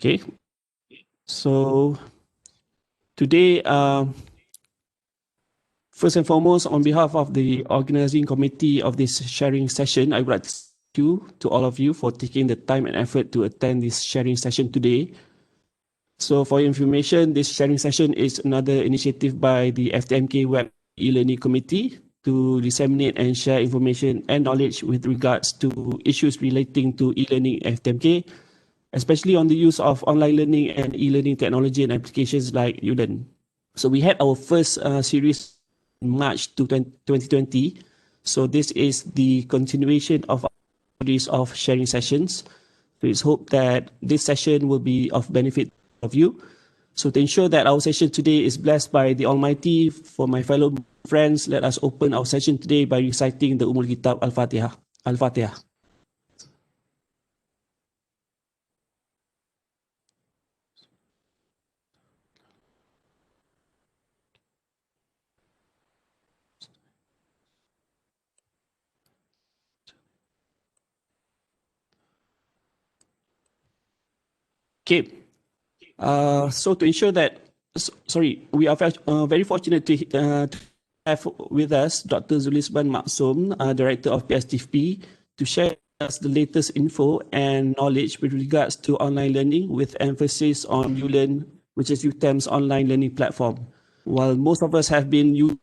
Okay, so today, first and foremost, on behalf of the organizing committee of this sharing session, I would like to thank you to all of you for taking the time and effort to attend this sharing session today. So for your information, this sharing session is another initiative by the FTMK Web e-learning committee to disseminate and share information and knowledge with regards to issues relating to e-learning FTMK, especially on the use of online learning and e-learning technology and applications like Ulearn. So we had our first series in March 2020. So this is the continuation of our series of sharing sessions. So it's hoped that this session will be of benefit of you. So to ensure that our session today is blessed by the Almighty, for my fellow friends, let us open our session today by reciting the Kitab Al-Fatiha. Al-Fatiha. Okay. So to ensure that, we are very fortunate to have with us Dr. Zulisman Maksom, Director of PSTP, to share us the latest info and knowledge with regards to online learning, with emphasis on Ulearn, which is UTEM's online learning platform. While most of us have been using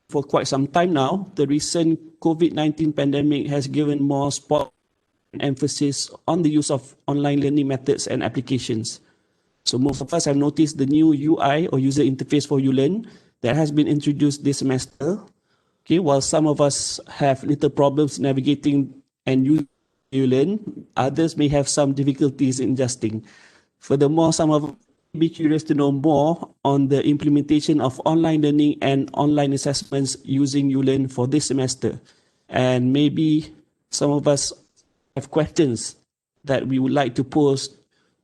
for quite some time now, the recent COVID-19 pandemic has given more spot and emphasis on the use of online learning methods and applications. So most of us have noticed the new UI or user interface for Ulearn that has been introduced this semester. Okay, while some of us have little problems navigating and using Ulearn, others may have some difficulties in adjusting. Furthermore, some of us may be curious to know more on the implementation of online learning and online assessments using Ulearn for this semester. And maybe some of us have questions that we would like to pose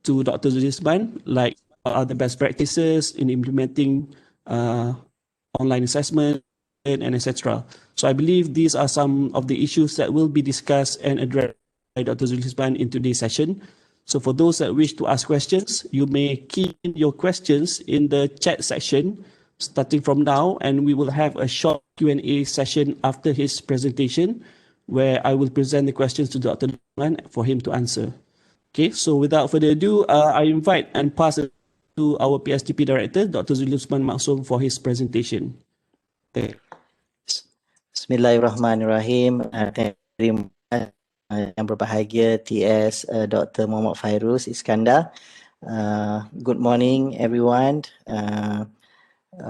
to Dr. Zulisman, like what are the best practices in implementing online assessment and etc. So I believe these are some of the issues that will be discussed and addressed by Dr. Zulisman in today's session. So for those that wish to ask questions, you may key in your questions in the chat section starting from now, and we will have a short Q&A session after his presentation where I will present the questions to Dr. Zulisman for him to answer. Okay, so without further ado, I invite and pass it to our PSTP Director, Dr. Zulisman Maksom, for his presentation. Okay. Bismillahirrahmanirrahim. Thank you very much, Yang berbahagia TS Dr. Muhammad Fairuz Iskandar. Good morning, everyone.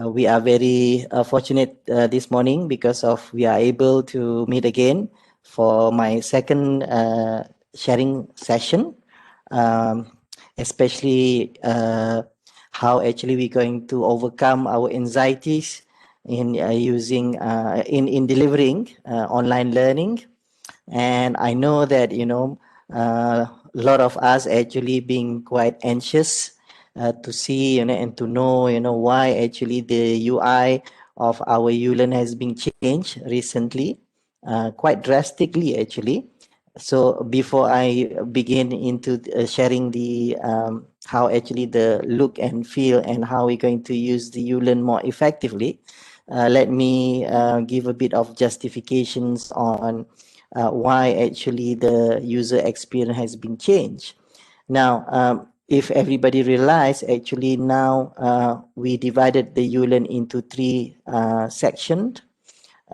We are very fortunate this morning because we are able to meet again for my second sharing session, especially how actually we're going to overcome our anxieties in in delivering online learning. And I know that a lot of us actually being quite anxious to see and to know why actually the UI of our Ulearn has been changed recently, quite drastically actually. So before I begin into sharing the how actually the look and feel and how we're going to use the Ulearn more effectively, let me give a bit of justifications on why actually the user experience has been changed. Now, if everybody realize, actually now we divided the Ulearn into three sections,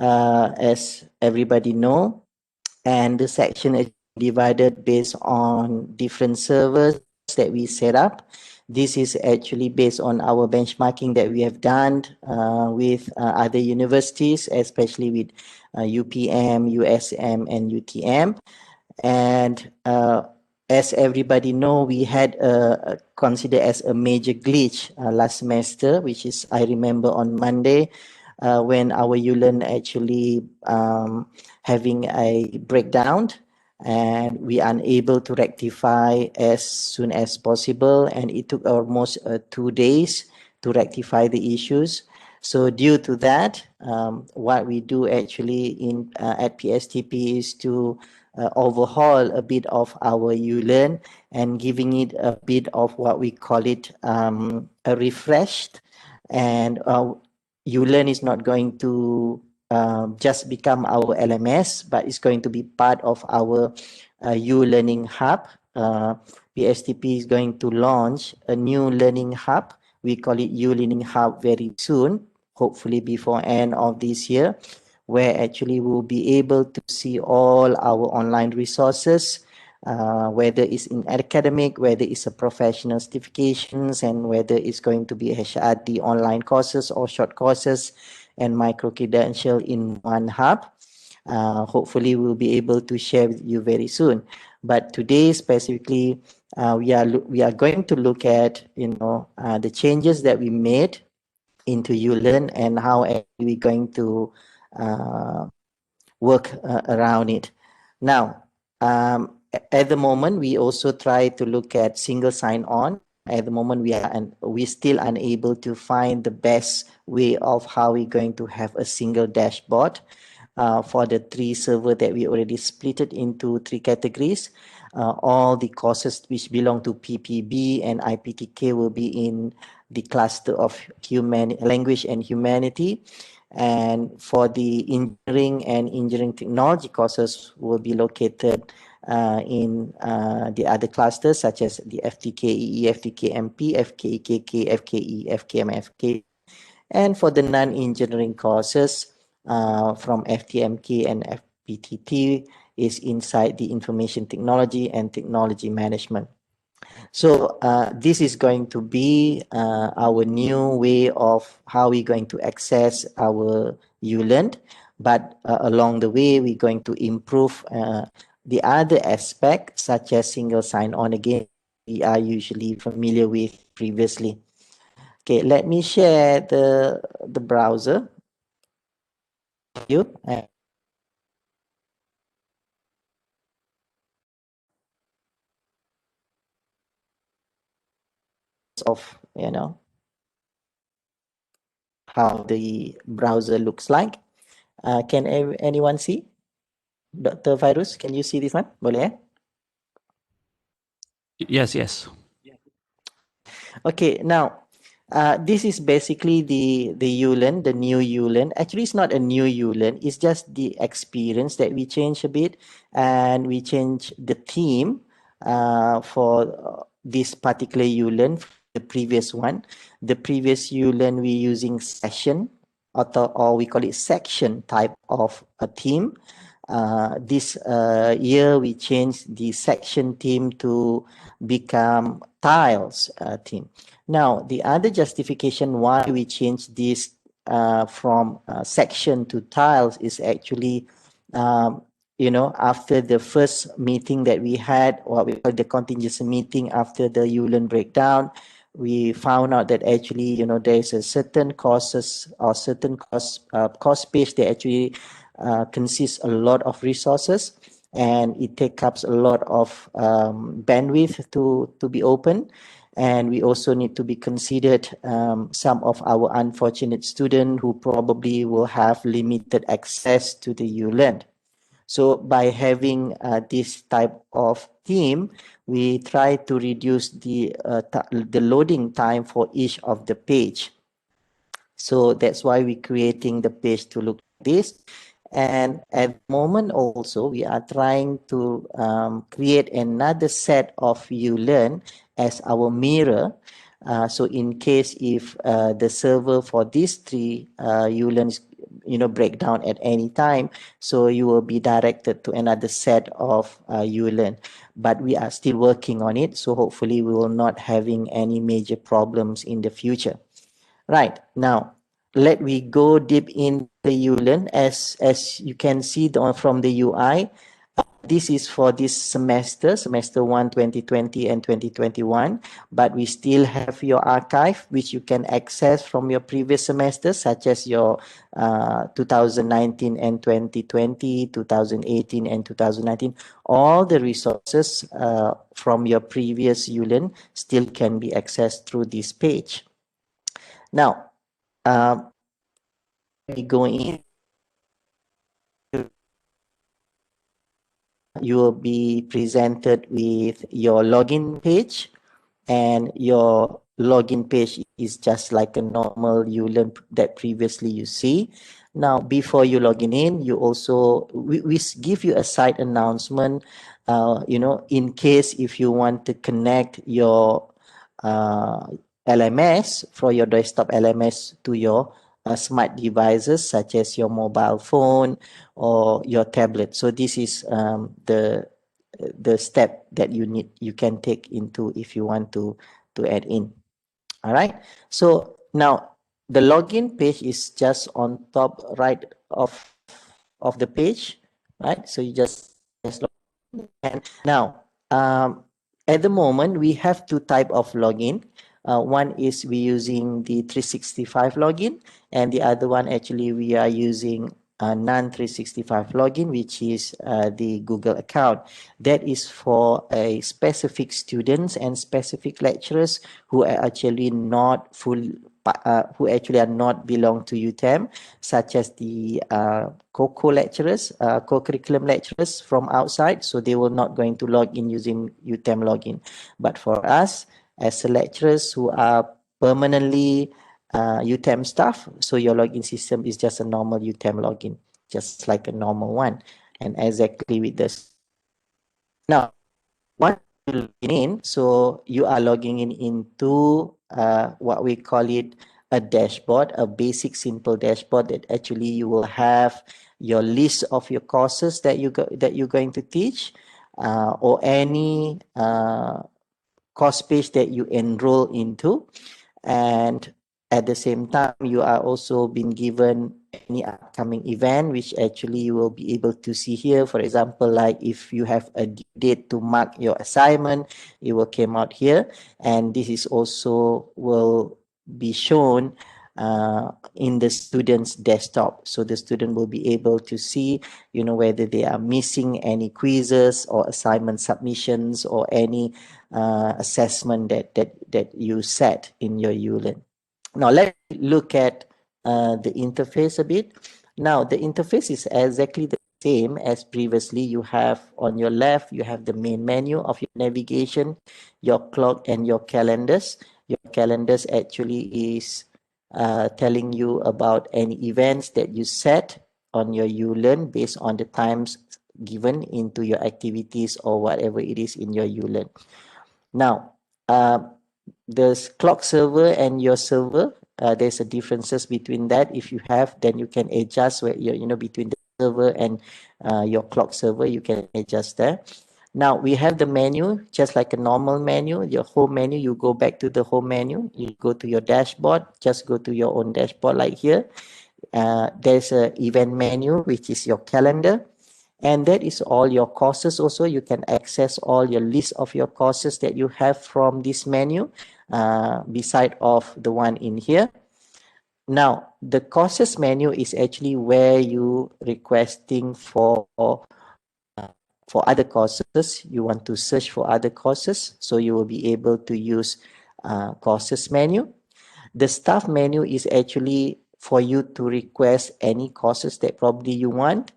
as everybody know, and the section is divided based on different servers that we set up. This is actually based on our benchmarking that we have done with other universities, especially with UPM, USM, and UTM. And as everybody know, we had considered as a major glitch last semester, which is, I remember, on Monday, when our Ulearn actually having a breakdown, and we are unable to rectify as soon as possible, and it took almost 2 days to rectify the issues. So due to that, what we do actually at PSTP is to overhaul a bit of our ULearn and giving it a bit of what we call it a refreshed. And ULearn is not going to just become our LMS, but it's going to be part of our U-Learning Hub. PSTP is going to launch a new learning hub. We call it U-Learning Hub very soon, hopefully before end of this year, where actually we'll be able to see all our online resources, whether it's in academic, whether it's a professional certifications, and whether it's going to be HRD online courses or short courses and micro credential in one hub. Hopefully we'll be able to share with you very soon. But today specifically, we are going to look at the changes that we made into ULearn and how we're going to work around it. Now, at the moment, we also try to look at single sign-on. At the moment, we still unable to find the best way of how we're going to have a single dashboard for the three server that we already split it into three categories. All the courses which belong to PPB and IPTK will be in the cluster of language and humanity. And for the engineering and engineering technology courses will be located in the other clusters such as the FTKE, FTKMP, FKEKK, FKE, FKM, and for the non-engineering courses from FTMK and FPTT is inside the information technology and technology management. So this is going to be our new way of how we're going to access our ULearn. But along the way, we're going to improve the other aspects such as single sign-on again, we are usually familiar with previously. Okay, let me share the browser. You of how the browser looks like. Can anyone see? Dr. Virus, can you see this one? Boleh? Yes, yes. Okay, now this is basically the ULearn, the new ULearn. Actually, it's not a new ULearn. It's just the experience that we change a bit, and we change the theme for this particular ULearn. The previous one, the previous ULearn, we using session or we call it section type of a theme. This year we changed the section theme to become tiles theme. Now, the other justification why we changed this from section to tiles is actually, after the first meeting that we had, what we call the contingency meeting after the ULearn breakdown, we found out that actually, there is a certain courses or certain cost page that actually consists a lot of resources, and it takes up a lot of bandwidth to be open. And we also need to be considered some of our unfortunate students who probably will have limited access to the ULearn. So by having this type of theme, we try to reduce the loading time for each of the page. So that's why we're creating the page to look like this. And at the moment also, we are trying to create another set of ULearn as our mirror. So in case if the server for these three ULearn is break down at any time, so you will be directed to another set of ULearn. But we are still working on it, so hopefully we will not having any major problems in the future. Right, now let we go deep in the ULearn. As you can see from the UI, this is for this semester 1 2020 and 2021, but we still have your archive which you can access from your previous semesters, such as your 2019 and 2020, 2018 and 2019. All the resources from your previous ULearn still can be accessed through this page. Now, we go in you will be presented with your login page, and your login page is just like a normal ULearn that previously you see. Now, before you login in, you also we give you a side announcement. In case if you want to connect your uh, LMS for your desktop LMS to your smart devices such as your mobile phone or your tablet. So this is the step that you can take into if you want to add in. All right, so now the login page is just on top right of the page, right? So you just log in. And now at the moment we have two type of login. One is we using the 365 login, and the other one actually we are using a non 365 login, which is the Google account. That is for a specific students and specific lecturers who are actually not who actually are not belong to UTEM, such as the co lecturers, co-curriculum lecturers from outside. So they will not going to log in using UTEM login. But for us, as lecturers who are permanently UTEM staff, so your login system is just a normal UTEM login, just like a normal one, and exactly with this. Now, once you login in, so you are logging in into what we call it a dashboard, a basic simple dashboard that actually you will have your list of your courses that that you're going to teach, or any course page that you enroll into. And at the same time, you are also being given any upcoming event, which actually you will be able to see here. For example, like if you have a due date to mark your assignment, it will come out here. And this is also will be shown in the student's desktop. So the student will be able to see, whether they are missing any quizzes or assignment submissions or any assessment that you set in your ULearn. Now let's look at the interface a bit. Now the interface is exactly the same as previously. You have on your left, you have the main menu of your navigation, your clock and your calendars. Your calendars actually is telling you about any events that you set on your ULearn based on the times given into your activities or whatever it is in your ULearn. Now, the clock server and your server, there's a differences between that. If you have, then you can adjust where between the server and your clock server, you can adjust there. Now we have the menu, just like a normal menu, your home menu. You go back to the home menu, you go to your dashboard, just go to your own dashboard like here. There's a event menu, which is your calendar. And that is all your courses. Also, you can access all your list of your courses that you have from this menu, beside of the one in here. Now, the courses menu is actually where you requesting for other courses. You want to search for other courses, so you will be able to use courses menu. The staff menu is actually for you to request any courses that probably you want.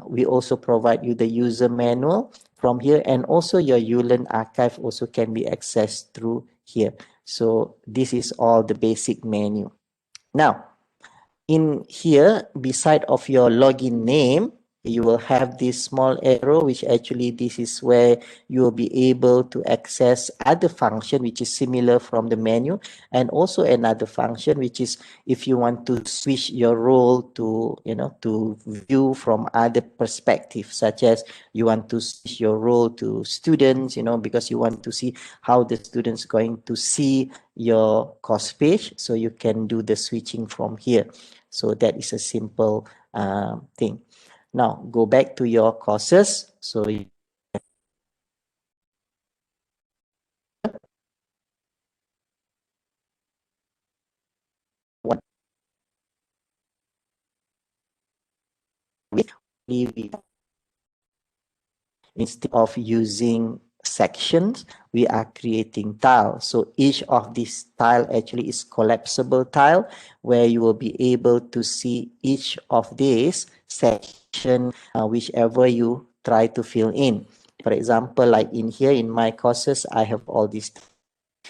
We also provide you the user manual from here, and also your ULearn archive also can be accessed through here. So this is all the basic menu. Now, in here, beside of your login name, you will have this small arrow, which actually this is where you will be able to access other function which is similar from the menu, and also another function which is if you want to switch your role to to view from other perspectives, such as you want to switch your role to students, because you want to see how the students going to see your course page, so you can do the switching from here. So that is a simple thing. Now go back to your courses. So what we instead of using sections, we are creating tiles. So each of these tile actually is collapsible tile, where you will be able to see each of these section, whichever you try to fill in. For example, like in here in my courses, I have all these.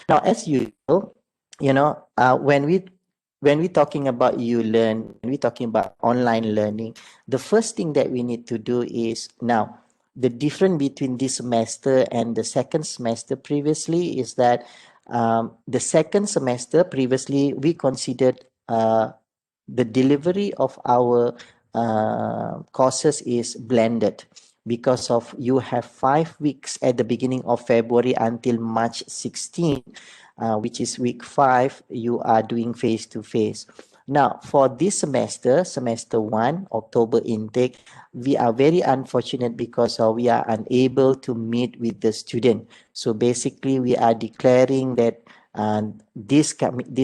Now, as usual, when we talking about when we talking about online learning, the first thing that we need to do is now the difference between this semester and the second semester previously is that the second semester previously we considered the delivery of our courses is blended because of you have 5 weeks at the beginning of February until March 16, which is week 5, you are doing face to face. Now, for this semester, semester 1, October intake, we are very unfortunate because we are unable to meet with the student. So basically, we are declaring that this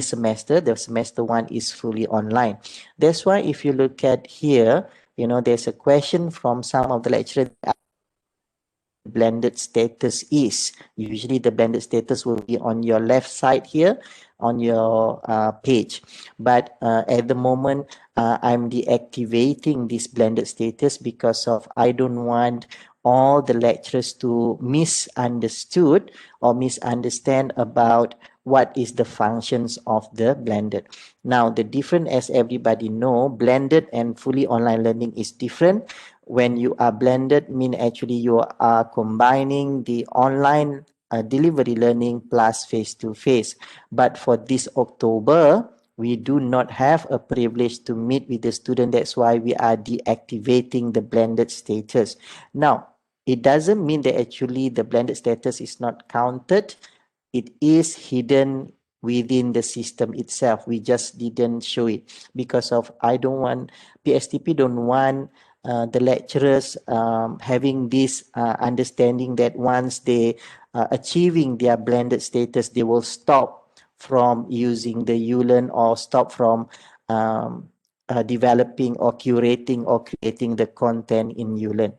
semester, the semester 1 is fully online. That's why if you look at here, there's a question from some of the lecturers blended status is. Usually the blended status will be on your left side here on your page. But at the moment, I'm deactivating this blended status because of I don't want all the lecturers to misunderstood or misunderstand about what is the functions of the blended. Now, the difference, as everybody know, blended and fully online learning is different. When you are blended, mean actually you are combining the online delivery learning plus face-to-face. But for this October, we do not have a privilege to meet with the student. That's why we are deactivating the blended status. Now, it doesn't mean that actually the blended status is not counted. It is hidden within the system itself. We just didn't show it because of PSTP don't want the lecturers having this understanding that once they achieving their blended status, they will stop from using the ULearn or stop from developing or curating or creating the content in ULearn.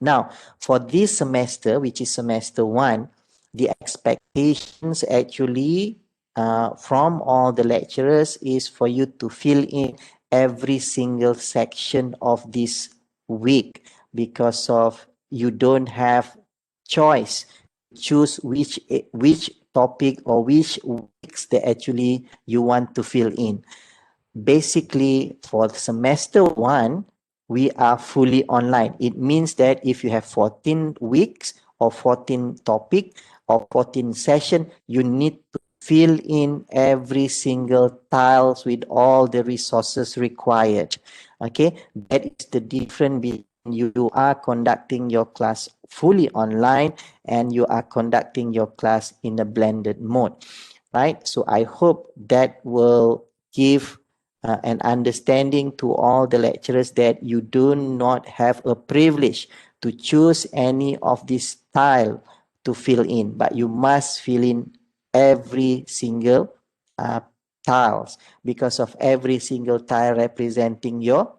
Now, for this semester, which is semester 1, the expectations actually from all the lecturers is for you to fill in every single section of this week because of you don't have choice choose which topic or which weeks that actually you want to fill in. Basically, for semester 1, we are fully online. It means that if you have 14 weeks or 14 topic or 14 session, you need to fill in every single tiles with all the resources required. Okay, that is the difference between you are conducting your class fully online and you are conducting your class in a blended mode, right? So I hope that will give an understanding to all the lecturers that you do not have a privilege to choose any of this style to fill in, but you must fill in every single tiles because of every single tile representing your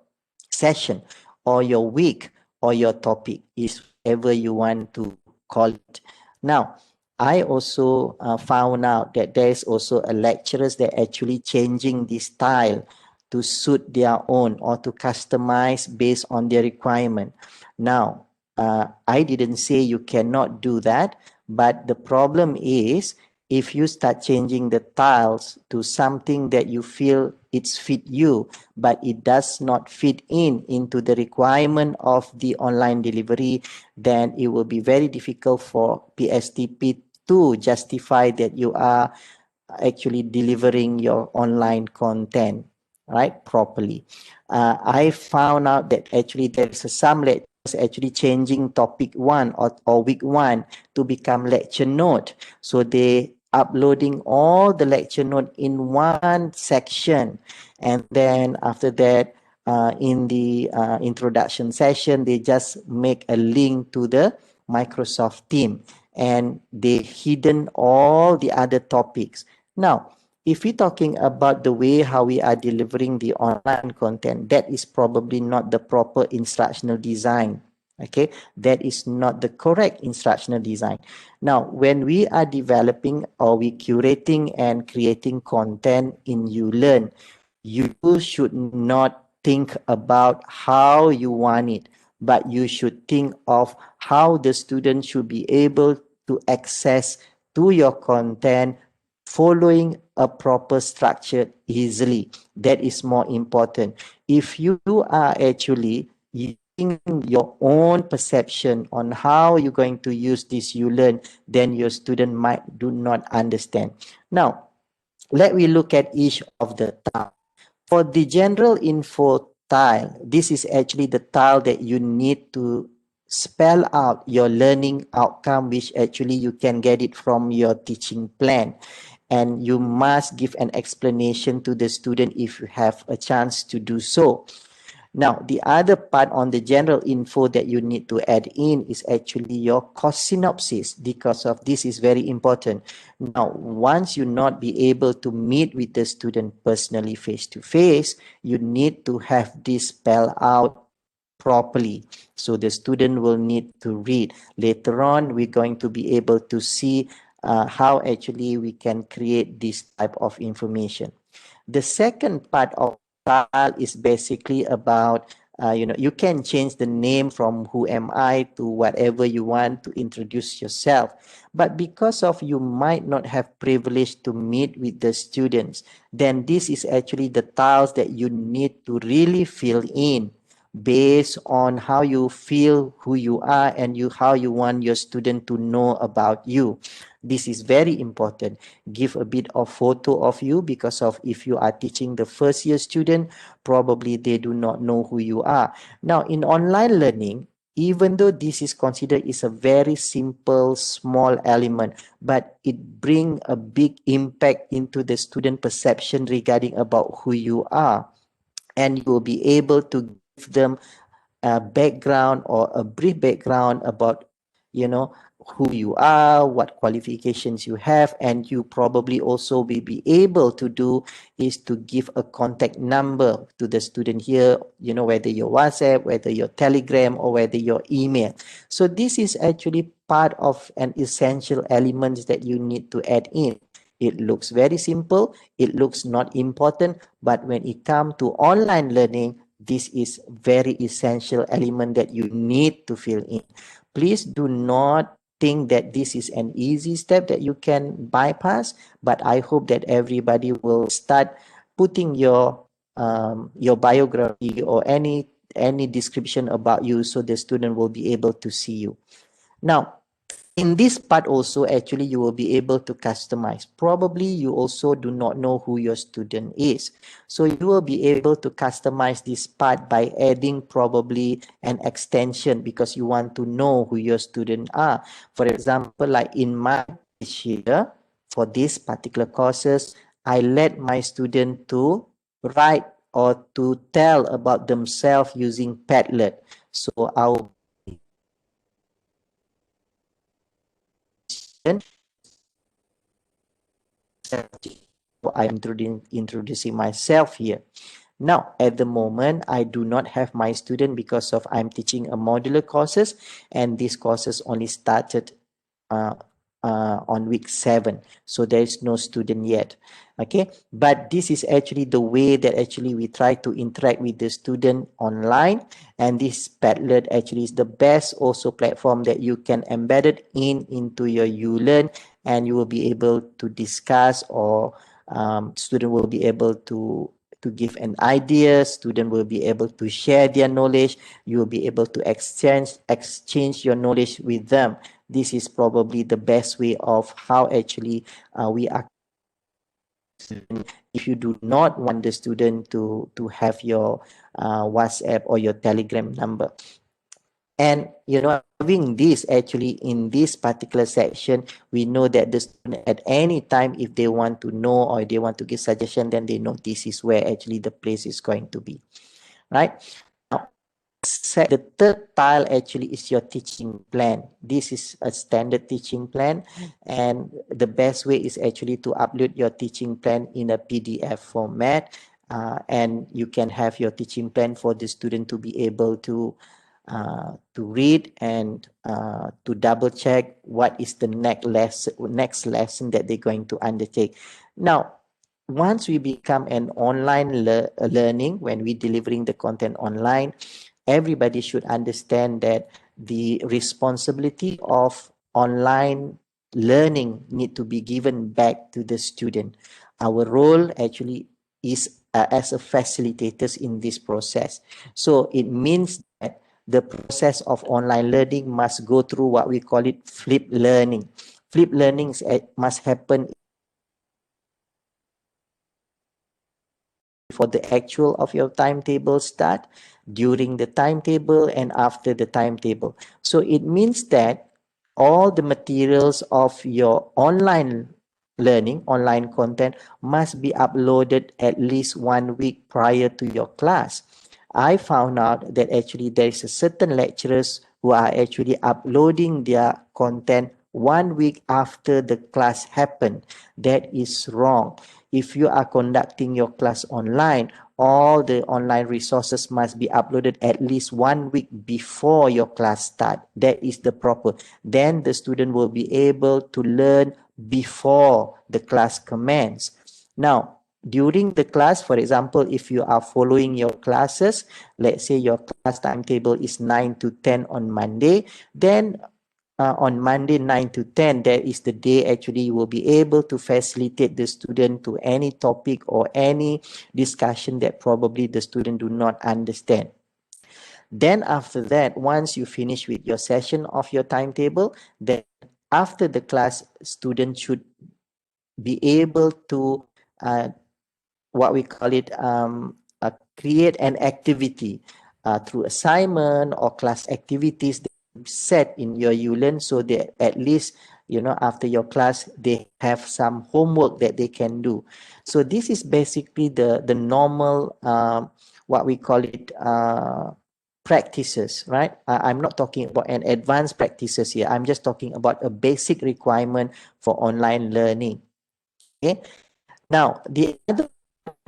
session or your week or your topic is whatever you want to call it. Now, I also found out that there is also a lecturers that actually changing this style to suit their own or to customize based on their requirement. Now, I didn't say you cannot do that, but the problem is if you start changing the tiles to something that you feel it's fit you, but it does not fit into the requirement of the online delivery, then it will be very difficult for PSTP to justify that you are actually delivering your online content right properly. I found out that actually there's some lecturers actually changing topic 1 or week 1 to become lecture note, so they uploading all the lecture note in one section, and then after that in the introduction session they just make a link to the Microsoft team and they hidden all the other topics. Now, if we're talking about the way how we are delivering the online content, that is probably not the proper instructional design. Okay, that is not the correct instructional design. Now, when we are developing or we curating and creating content in ULearn, you should not think about how you want it, but you should think of how the student should be able to access to your content following a proper structure easily. That is more important. If you are actually using your own perception on how you're going to use this you learn, then your student might do not understand. Now, let me look at each of the tile. For the general info tile, this is actually the tile that you need to spell out your learning outcome, which actually you can get it from your teaching plan. And you must give an explanation to the student if you have a chance to do so. Now, the other part on the general info that you need to add in is actually your course synopsis, because of this is very important. Now, once you not be able to meet with the student personally face to face, you need to have this spelled out properly. So the student will need to read. Later on, we're going to be able to see how actually we can create this type of information. The second part of style is basically about you can change the name from who am I to whatever you want to introduce yourself. But because of you might not have privilege to meet with the students, then this is actually the tiles that you need to really fill in based on how you feel who you are and how you want your student to know about you. This is very important. Give a bit of photo of you, because of if you are teaching the first year student, probably they do not know who you are. Now, in online learning, even though this is considered is a very simple small element, but it bring a big impact into the student perception regarding about who you are, and you will be able to give them a background or a brief background about you know who you are, what qualifications you have, and you probably also will be able to do is to give a contact number to the student here, whether your WhatsApp, whether your Telegram, or whether your email. So this is actually part of an essential elements that you need to add in. It looks very simple, it looks not important, but when it comes to online learning, this is very essential element that you need to fill in. Please do not think that this is an easy step that you can bypass, but I hope that everybody will start putting your biography or any description about you, so the student will be able to see you. Now, in this part also, actually, you will be able to customize. Probably you also do not know who your student is. So you will be able to customize this part by adding probably an extension, because you want to know who your student are. For example, like in my page here, for this particular courses, I let my student to write or to tell about themselves using Padlet. So our I'm introducing myself here. Now, at the moment, I do not have my student because of I'm teaching a modular courses, and these courses only started uh, on week 7. So there is no student yet. Okay, but this is actually the way that actually we try to interact with the student online, and this Padlet actually is the best also platform that you can embed it into your ulearn, and you will be able to discuss, or student will be able to give an idea, student will be able to share their knowledge, you will be able to exchange your knowledge with them. This is probably the best way of how actually we are. If you do not want the student to have your WhatsApp or your Telegram number. And having this actually in this particular section, we know that the student at any time, if they want to know or they want to give suggestion, then they know this is where actually the place is going to be, right? Now, the third tile actually is your teaching plan. This is a standard teaching plan, and the best way is actually to upload your teaching plan in a PDF format, and you can have your teaching plan for the student to be able to read and to double check what is the next lesson that they're going to undertake. Now, once we become an online learning, when we delivering the content online, everybody should understand that the responsibility of online learning need to be given back to the student. Our role actually is as a facilitators in this process. So it means that the process of online learning must go through what we call it flipped learning. Flipped learning must happen before the actual of your timetable start, during the timetable, and after the timetable. So it means that all the materials of your online learning, online content, must be uploaded at least 1 week prior to your class. I found out that actually there is a certain lecturers who are actually uploading their content 1 week after the class happened. That is wrong. If you are conducting your class online, all the online resources must be uploaded at least 1 week before your class start. That is the proper. Then the student will be able to learn before the class commence. Now, during the class, for example, if you are following your classes, let's say your class timetable is 9 to 10 on Monday, then on Monday 9 to 10, that is the day actually you will be able to facilitate the student to any topic or any discussion that probably the student do not understand. Then after that, once you finish with your session of your timetable, then after the class, student should be able to what we call it create an activity through assignment or class activities that you set in your ULearn, so that at least after your class they have some homework that they can do. So this is basically the normal what we call it practices, right? I'm not talking about an advanced practices here. I'm just talking about a basic requirement for online learning. Okay. Now the other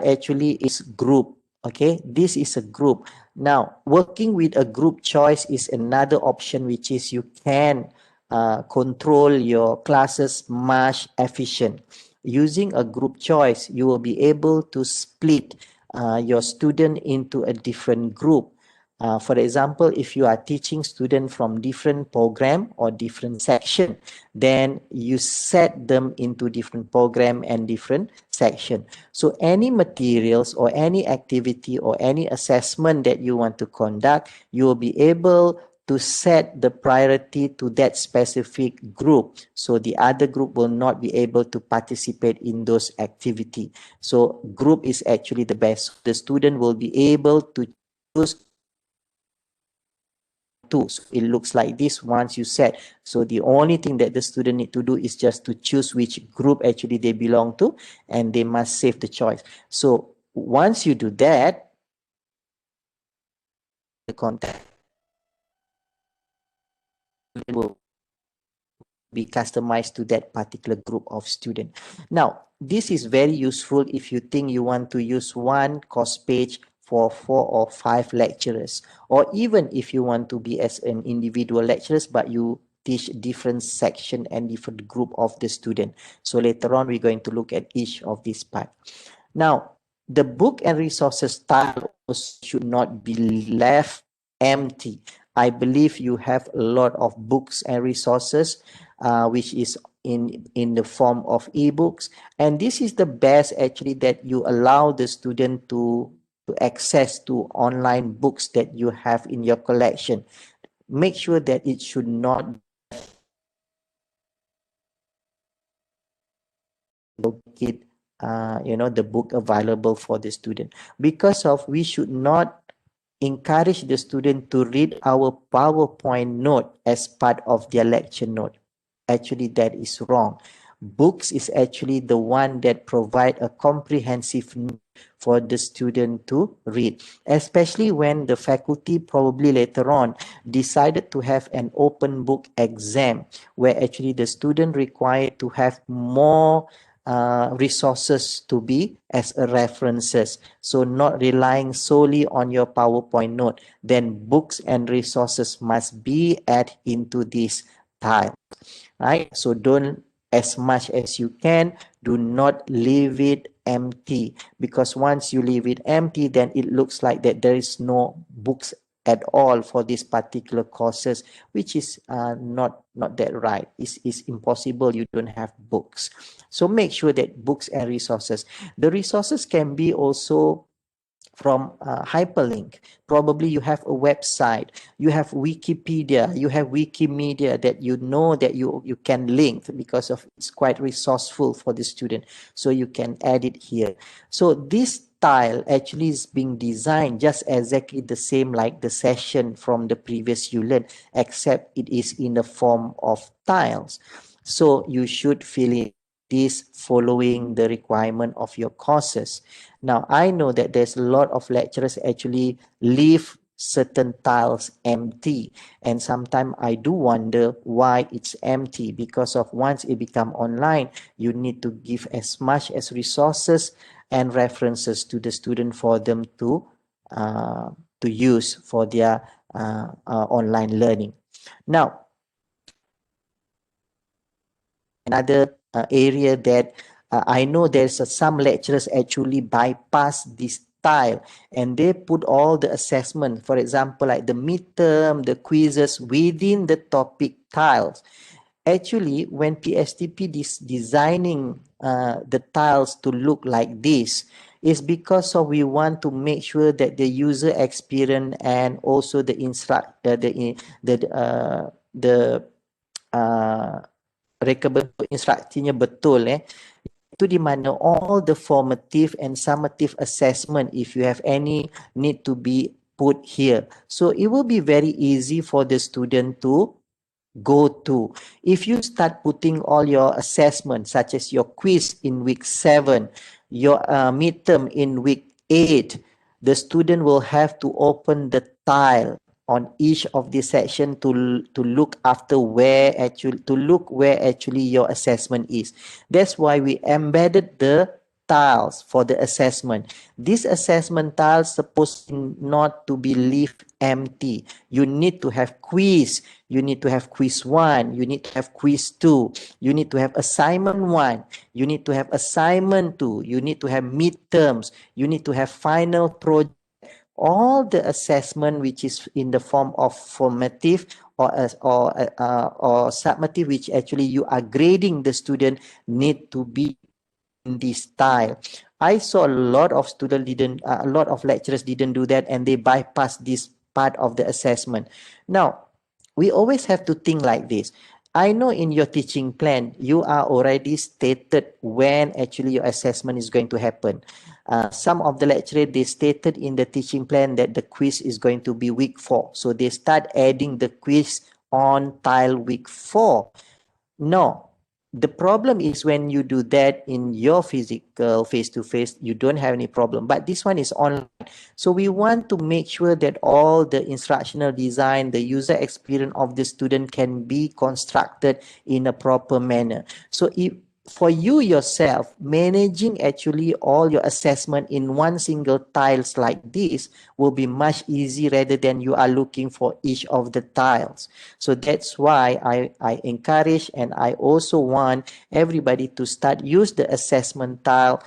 actually is group. Okay, this is a group. Now working with a group choice is another option, which is you can control your classes much efficient. Using a group choice, you will be able to split your student into a different group. For example, if you are teaching students from different program or different section, then you set them into different program and different section. So any materials or any activity or any assessment that you want to conduct, you will be able to set the priority to that specific group. So the other group will not be able to participate in those activity. So group is actually the best. The student will be able to choose two. So it looks like this once you set. So the only thing that the student need to do is just to choose which group actually they belong to, and they must save the choice. So once you do that, the content will be customized to that particular group of student. Now, this is very useful if you think you want to use one course page for 4 or 5 lecturers, or even if you want to be as an individual lecturers, but you teach different section and different group of the student. So later on, we're going to look at each of these part. Now, the book and resources tile should not be left empty. I believe you have a lot of books and resources, which is in the form of ebooks, and this is the best actually that you allow the student to access to online books that you have in your collection. Make sure that it should not get the book available for the student, because of we should not encourage the student to read our PowerPoint note as part of their lecture note. Actually, that is wrong. Books is actually the one that provide a comprehensive note for the student to read, especially when the faculty probably later on decided to have an open book exam, where actually the student required to have more resources to be as a references. So not relying solely on your PowerPoint note, then books and resources must be added into this tile, right? So don't, as much as you can, do not leave it empty, because once you leave it empty, then it looks like that there is no books at all for these particular courses, which is not that right. It's impossible. You don't have books. So make sure that books and resources. The resources can be also from hyperlink. Probably you have a website, you have Wikipedia, you have Wikimedia that you know that you can link because of it's quite resourceful for the student. So you can add it here. So this tile actually is being designed just exactly the same like the session from the previous you learned, except it is in the form of tiles. So you should fill in this following the requirement of your courses. Now, I know that there's a lot of lecturers actually leave certain tiles empty, and sometimes I do wonder why it's empty, because of once it become online, you need to give as much as resources and references to the student for them to use for their online learning. Now, another area that I know there's some lecturers actually bypass this tile and they put all the assessment, for example, like the midterm, the quizzes within the topic tiles. Actually, when PSTP is designing the tiles to look like this, is because of we want to make sure that the user experience and also the the reka bentuk instruksinya betul itu di mana all the formative and summative assessment if you have any need to be put here, so it will be very easy for the student to go to. If you start putting all your assessments, such as your quiz in week 7, your midterm in week 8, the student will have to open the tile on each of the section to look after where actually your assessment is. That's why we embedded the tiles for the assessment. This assessment tiles supposed not to be left empty. You need to have quiz, you need to have quiz 1, you need to have quiz 2, you need to have assignment 1, you need to have assignment 2, you need to have midterms, you need to have final project. All the assessment which is in the form of formative or summative, which actually you are grading the student, need to be in this style. I saw a lot of a lot of lecturers didn't do that, and they bypass this part of the assessment. Now, we always have to think like this. I know in your teaching plan, you are already stated when actually your assessment is going to happen. Some of the lecturers, they stated in the teaching plan that the quiz is going to be week 4. So they start adding the quiz on tile week 4. No, the problem is when you do that in your physical face-to-face, you don't have any problem. But this one is online. So we want to make sure that all the instructional design, the user experience of the student can be constructed in a proper manner. So if for you yourself, managing actually all your assessment in one single tiles like this will be much easier rather than you are looking for each of the tiles. So that's why I encourage and I also want everybody to start use the assessment tile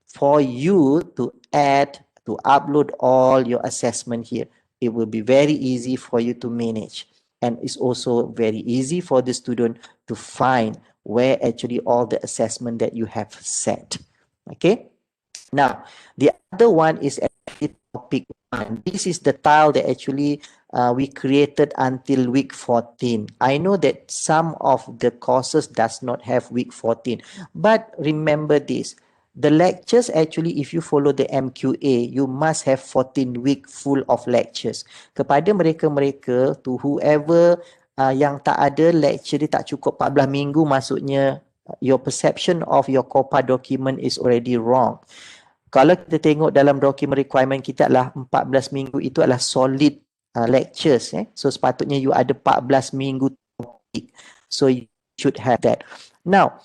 for you to add, to upload all your assessment here. It will be very easy for you to manage. And it's also very easy for the student to find where actually all the assessment that you have set. Okay. Now, the other one is actually topic 1. This is the tile that actually we created until week 14. I know that some of the courses does not have week 14, but remember this. The lectures actually, if you follow the MQA, you must have 14 week full of lectures. Kepada mereka-mereka, to whoever yang tak ada lecture dia tak cukup 14 minggu, maksudnya your perception of your COPA document is already wrong. Kalau kita tengok dalam dokumen requirement kita adalah 14 minggu itu adalah solid lectures. So sepatutnya you ada 14 minggu topik. So you should have that. Now,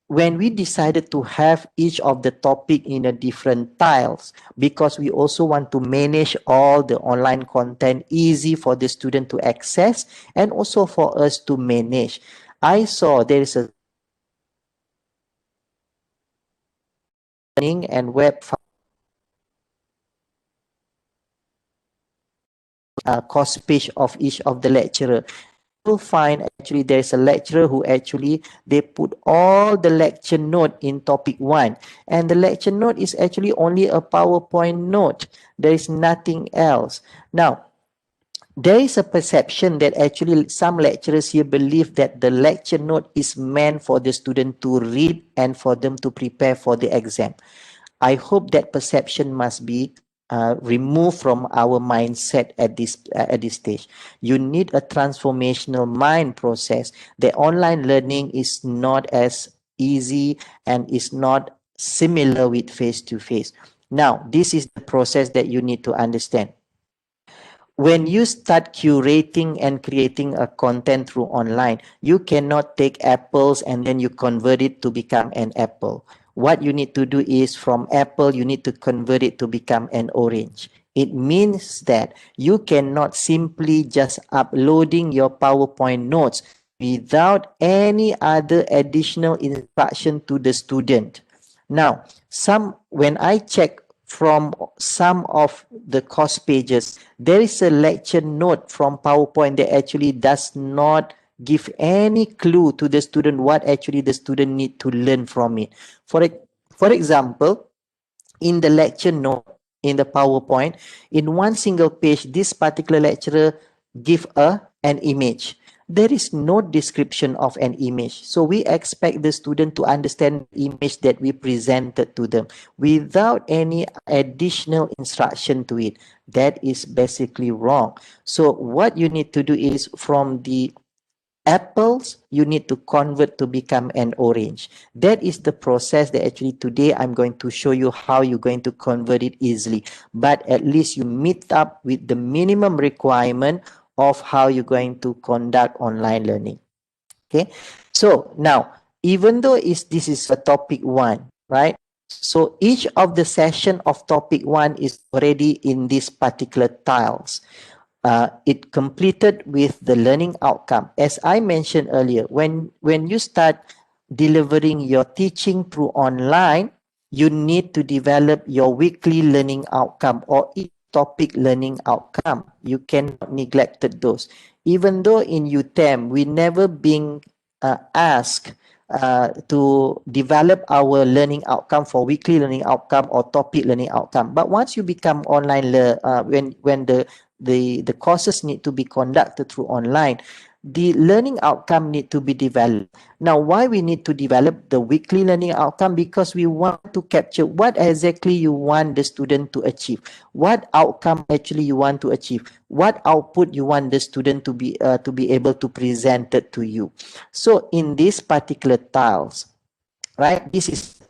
when we decided to have each of the topic in a different tiles, because we also want to manage all the online content easy for the student to access and also for us to manage. I saw there is a learning and web course page of each of the lecturer, you'll find actually there's a lecturer who actually they put all the lecture note in topic 1, and the lecture note is actually only a PowerPoint note. There is nothing else. Now, there is a perception that actually some lecturers here believe that the lecture note is meant for the student to read and for them to prepare for the exam. I hope that perception must be removed from our mindset at this stage. You need a transformational mind process. The online learning is not as easy and is not similar with face to face. Now, this is the process that you need to understand. When you start curating and creating a content through online, you cannot take apples and then you convert it to become an apple. What you need to do is from apple, you need to convert it to become an orange. It means that you cannot simply just uploading your PowerPoint notes without any other additional instruction to the student. Now, when I check from some of the course pages, there is a lecture note from PowerPoint that actually does not give any clue to the student what actually the student need to learn from it. For example, in the lecture note in the PowerPoint, in one single page, this particular lecturer give an image. There is no description of an image. So we expect the student to understand the image that we presented to them without any additional instruction to it. That is basically wrong. So what you need to do is from the apples, you need to convert to become an orange. That is the process that actually today I'm going to show you how you're going to convert it easily. But at least you meet up with the minimum requirement of how you're going to conduct online learning. Okay. So now, even though this is a topic 1, right? So each of the session of topic 1 is already in these particular tiles. It completed with the learning outcome. As I mentioned earlier, when you start delivering your teaching through online, you need to develop your weekly learning outcome or each topic learning outcome. You cannot neglect those. Even though in UTEM, we never been asked to develop our learning outcome for weekly learning outcome or topic learning outcome. But once you become online, when the courses need to be conducted through online, the learning outcome need to be developed. Now, why we need to develop the weekly learning outcome? Because we want to capture what exactly you want the student to achieve, what outcome actually you want to achieve, what output you want the student to be able to present it to you. So in these particular tiles, right, this is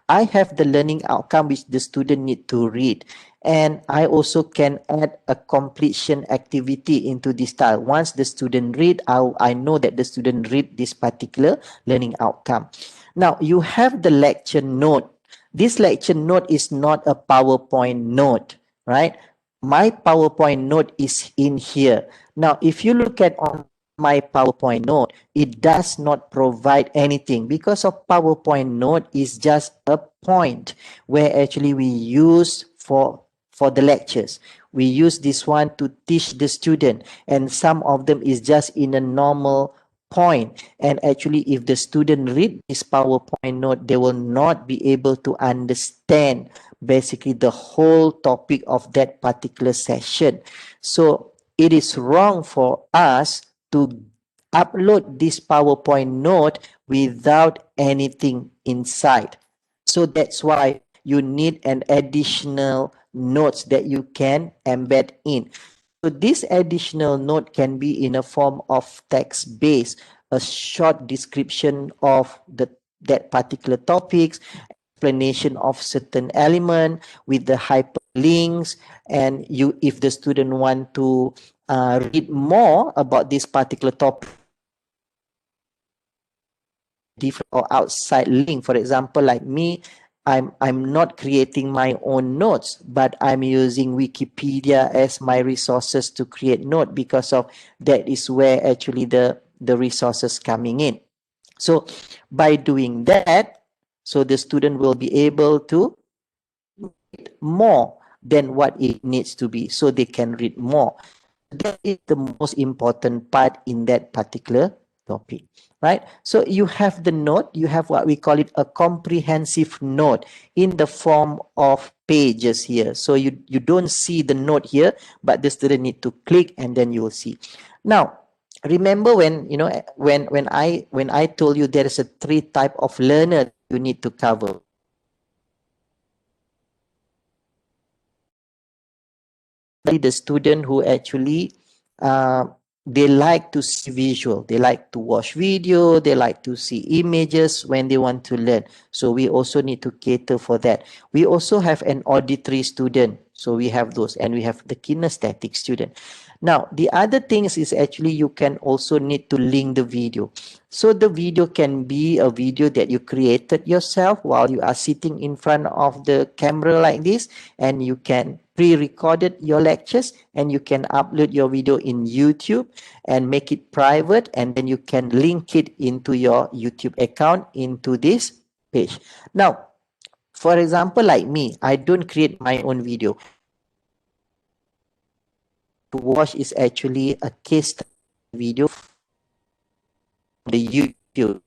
I have the learning outcome which the student need to read, and I also can add a completion activity into this tile. Once the student read, I know that the student read this particular learning outcome. Now you have the lecture note. This lecture note is not a PowerPoint note, right? My PowerPoint note is in here. Now if you look at on my PowerPoint note, it does not provide anything because of PowerPoint note is just a point where actually we use for the lectures. We use this one to teach the student, and some of them is just in a normal point. And actually, if the student read this PowerPoint note, they will not be able to understand basically the whole topic of that particular session. So it is wrong for us to upload this PowerPoint note without anything inside. So that's why you need an additional notes that you can embed in. So this additional note can be in a form of text based, a short description of that particular topics, explanation of certain element with the hyperlinks, and you if the student want to read more about this particular topic, different or outside link. For example, like me, I'm not creating my own notes, but I'm using Wikipedia as my resources to create note, because of that is where actually the resources coming in. So by doing that, so the student will be able to more than what it needs to be, so they can read more. That is the most important part in that particular topic, right? So you have the note, you have what we call it a comprehensive note in the form of pages here. So you don't see the note here, but the student need to click and then you will see. Now, remember when, when I told you there is a three type of learner you need to cover. The student who actually uh, they like to see visual, they like to watch video, they like to see images when they want to learn. So we also need to cater for that. We also have an auditory student, so we have those, and we have the kinesthetic student. Now the other things is actually you can also need to link the video. So the video can be a video that you created yourself while you are sitting in front of the camera like this, and you can pre-recorded your lectures and you can upload your video in YouTube and make it private, and then you can link it into your YouTube account into this page. Now, for example, like me, I don't create my own video. To watch is actually a case video from the YouTube.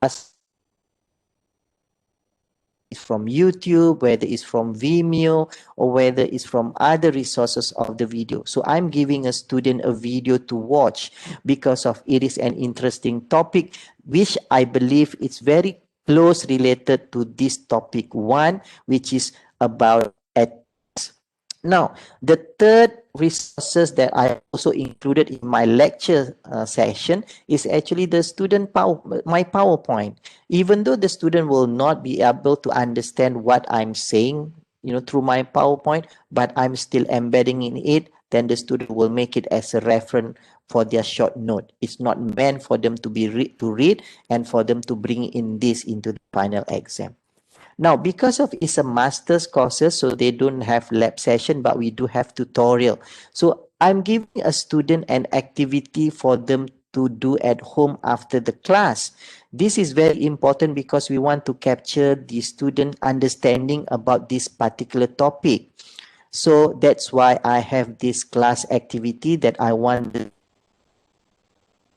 Us from YouTube, whether it's from Vimeo, or whether it's from other resources of the video. So I'm giving a student a video to watch because of it is an interesting topic, which I believe it's very close related to this topic one, which is about ethics. Now, the third resources that I also included in my lecture session is actually the my PowerPoint. Even though the student will not be able to understand what I'm saying, through my PowerPoint, but I'm still embedding in it, then the student will make it as a reference for their short note. It's not meant for them to to read and for them to bring in this into the final exam. Now, because of it's a master's courses, so they don't have lab session, but we do have tutorial. So I'm giving a student an activity for them to do at home after the class. This is very important because we want to capture the student understanding about this particular topic. So that's why I have this class activity that I want to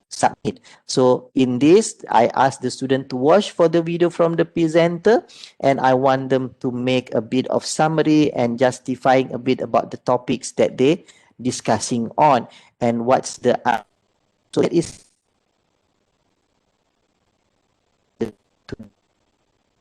submit. So in this, I ask the student to watch for the video from the presenter, and I want them to make a bit of summary and justifying a bit about the topics that they discussing on and what's the so that is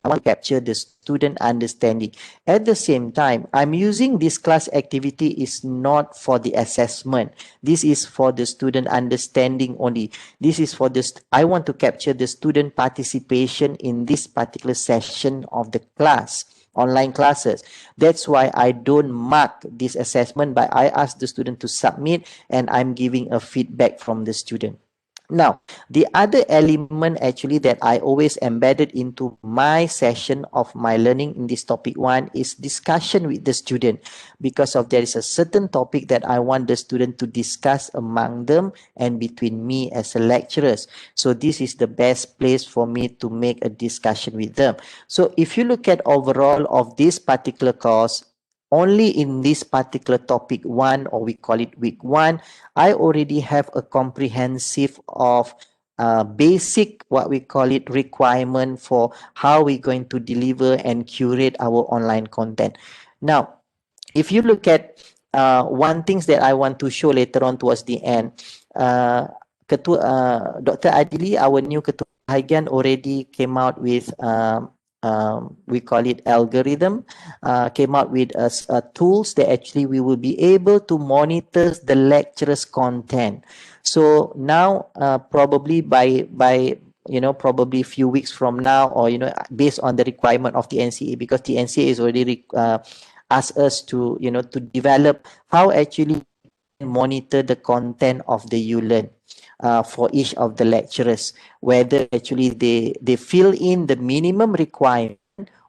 I want to capture the student understanding. At the same time, I'm using this class activity is not for the assessment. This is for the student understanding only. This is for this. I want to capture the student participation in this particular session of the class, online classes. That's why I don't mark this assessment, but I ask the student to submit and I'm giving a feedback from the student. Now, the other element actually that I always embedded into my session of my learning in this topic one is discussion with the student, because of there is a certain topic that I want the student to discuss among them and between me as a lecturers. So this is the best place for me to make a discussion with them. So if you look at overall of this particular course, only in this particular topic one, or we call it week one, I already have a comprehensive of basic, what we call it, requirement for how we're going to deliver and curate our online content. Now, if you look at one things that I want to show later on towards the end, Dr. Adili, our new Ketua Bahagian, already came out with we call it algorithm, came out with tools that actually we will be able to monitor the lecturer's content. So now probably by probably a few weeks from now, or based on the requirement of the NCA, because the NCA is already asked us to to develop how actually monitor the content of the ULearn. for each of the lecturers, whether actually they fill in the minimum requirement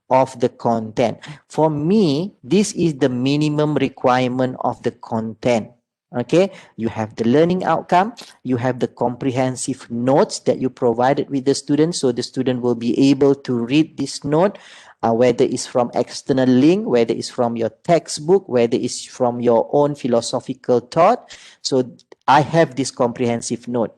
of the content. For me, this is the minimum requirement of the content. Okay, you have the learning outcome, you have the comprehensive notes that you provided with the student, so the student will be able to read this note, whether it's from external link, whether it's from your textbook, whether it's from your own philosophical thought. So I have this comprehensive note.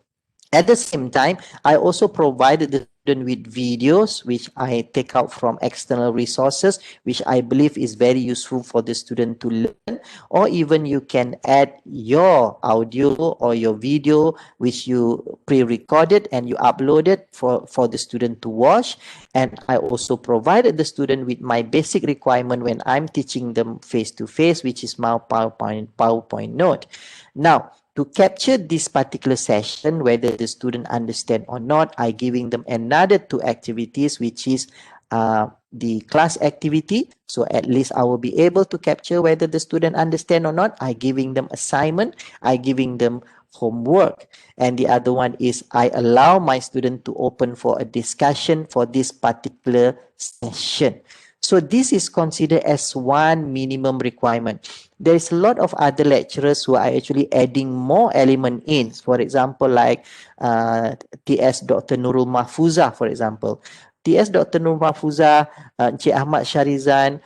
At the same time, I also provided the student with videos which I take out from external resources, which I believe is very useful for the student to learn. Or even you can add your audio or your video which you pre-recorded and you uploaded for the student to watch. And I also provided the student with my basic requirement when I'm teaching them face-to-face, which is my PowerPoint note. Now, to capture this particular session, whether the student understand or not, I giving them another 2 activities, which is the class activity. So at least I will be able to capture whether the student understand or not. I giving them assignment, I giving them homework. And the other one is I allow my student to open for a discussion for this particular session. So this is considered as one minimum requirement. There is a lot of other lecturers who are actually adding more element in. For example, like TS Dr. Nurul Mahfuza, for example. TS Dr. Nurul Mahfuza, Encik Ahmad Syarizan,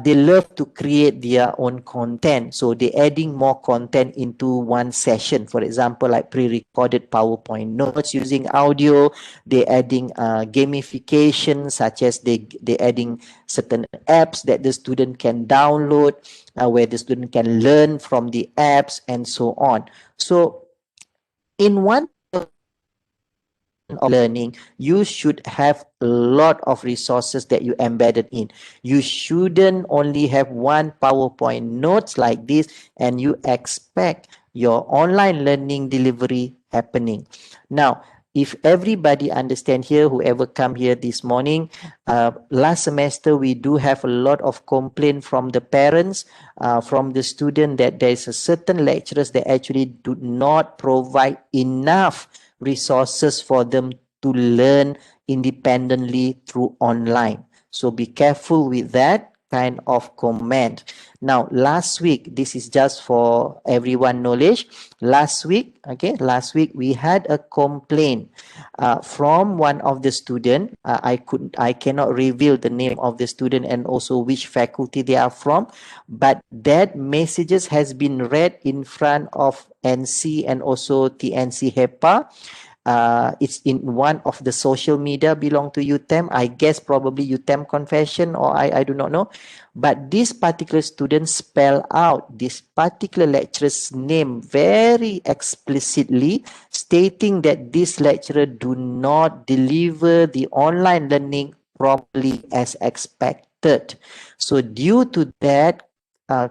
they love to create their own content. So they're adding more content into one session. For example, like pre-recorded PowerPoint notes using audio. They're adding gamification, such as they're adding certain apps that the student can download, where the student can learn from the apps and so on. So in one of learning, you should have a lot of resources that you embedded in. You shouldn't only have one PowerPoint notes like this and you expect your online learning delivery happening. Now, if everybody understand here, whoever come here this morning, last semester we do have a lot of complaint from the parents, from the student, that there is a certain lecturers that actually do not provide enough resources for them to learn independently through online. So be careful with that kind of comment. Now, last week, this is just for everyone knowledge. Last week, we had a complaint from one of the student. I cannot reveal the name of the student and also which faculty they are from, but that messages has been read in front of NC and also TNC HEPA. It's in one of the social media belong to UTEM. I guess probably UTEM Confession, or I do not know. But this particular student spell out this particular lecturer's name very explicitly, stating that this lecturer do not deliver the online learning properly as expected. So due to that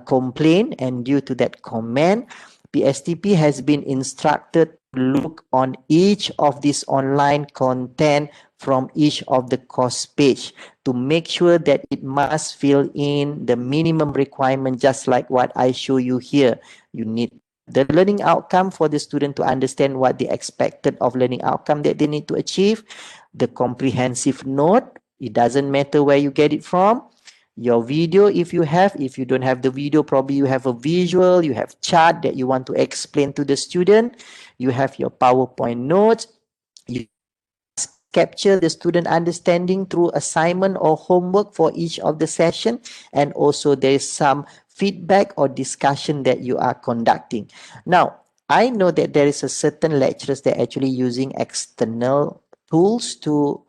complaint and due to that comment, PSTP has been instructed to look on each of these online content from each of the course page to make sure that it must fill in the minimum requirement, just like what I show you here. You need the learning outcome for the student to understand what they expected of learning outcome that they need to achieve. The comprehensive note, it doesn't matter where you get it from. Your video, if you don't have the video, probably you have a visual, you have chart that you want to explain to the student, you have your PowerPoint notes, you capture the student understanding through assignment or homework for each of the session, and also there is some feedback or discussion that you are conducting. Now, I know that there is a certain lecturers that actually using external tools to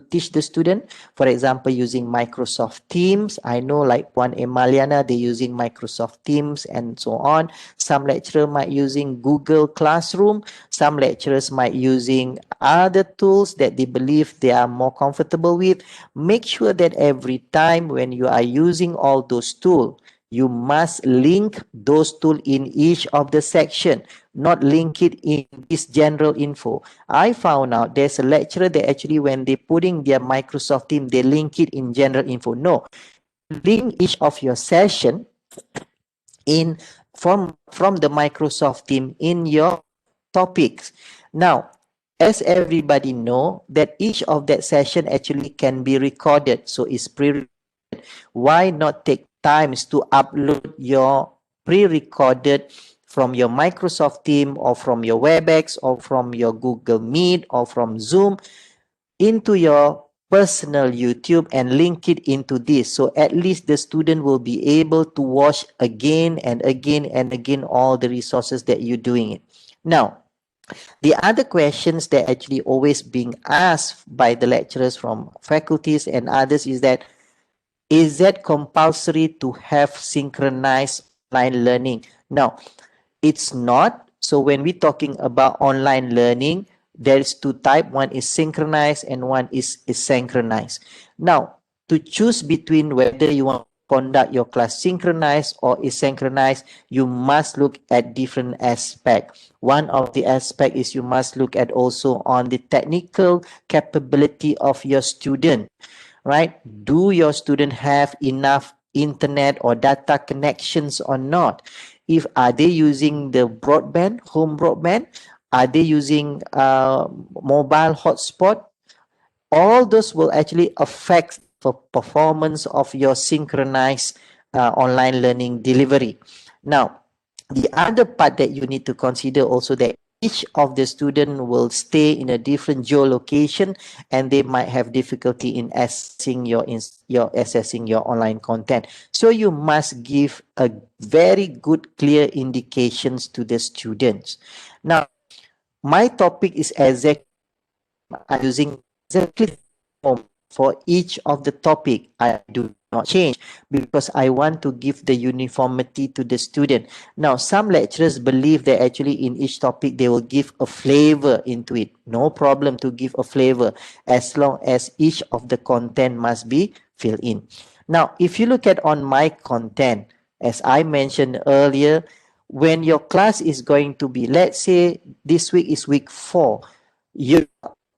teach the student. For example, using Microsoft Teams. I know like Puan Emaliana, they're using Microsoft Teams and so on. Some lecturer might using Google Classroom. Some lecturers might using other tools that they believe they are more comfortable with. Make sure that every time when you are using all those tools, you must link those tools in each of the section, not link it in this general info. I found out there's a lecturer that actually when they putting their Microsoft team, they link it in general info. No, link each of your session in from the Microsoft team in your topics. Now, as everybody know that each of that session actually can be recorded, so it's pre-recorded. Why not take times to upload your pre-recorded from your Microsoft team or from your WebEx or from your Google Meet or from Zoom into your personal YouTube and link it into this. So at least the student will be able to watch again and again and again all the resources that you're doing it. Now, the other questions that actually always being asked by the lecturers from faculties and others is that compulsory to have synchronized online learning? Now, it's not. So when we're talking about online learning, there's two types. One is synchronized and one is asynchronized. Now, to choose between whether you want to conduct your class synchronized or asynchronized, you must look at different aspects. One of the aspect is you must look at also on the technical capability of your student, right? Do your student have enough internet or data connections or not? If are they using the broadband, home broadband? Are they using mobile hotspot? All those will actually affect the performance of your synchronized online learning delivery. Now, the other part that you need to consider also that each of the student will stay in a different geolocation and they might have difficulty in assessing your online content. So you must give a very good clear indications to the students. Now, my topic is exactly using exactly for each of the topic. I do not change because I want to give the uniformity to the student. Now, some lecturers believe that actually in each topic they will give a flavor into it. No problem to give a flavor as long as each of the content must be filled in. Now, if you look at on my content, as I mentioned earlier, when your class is going to be, let's say this week is week 4, your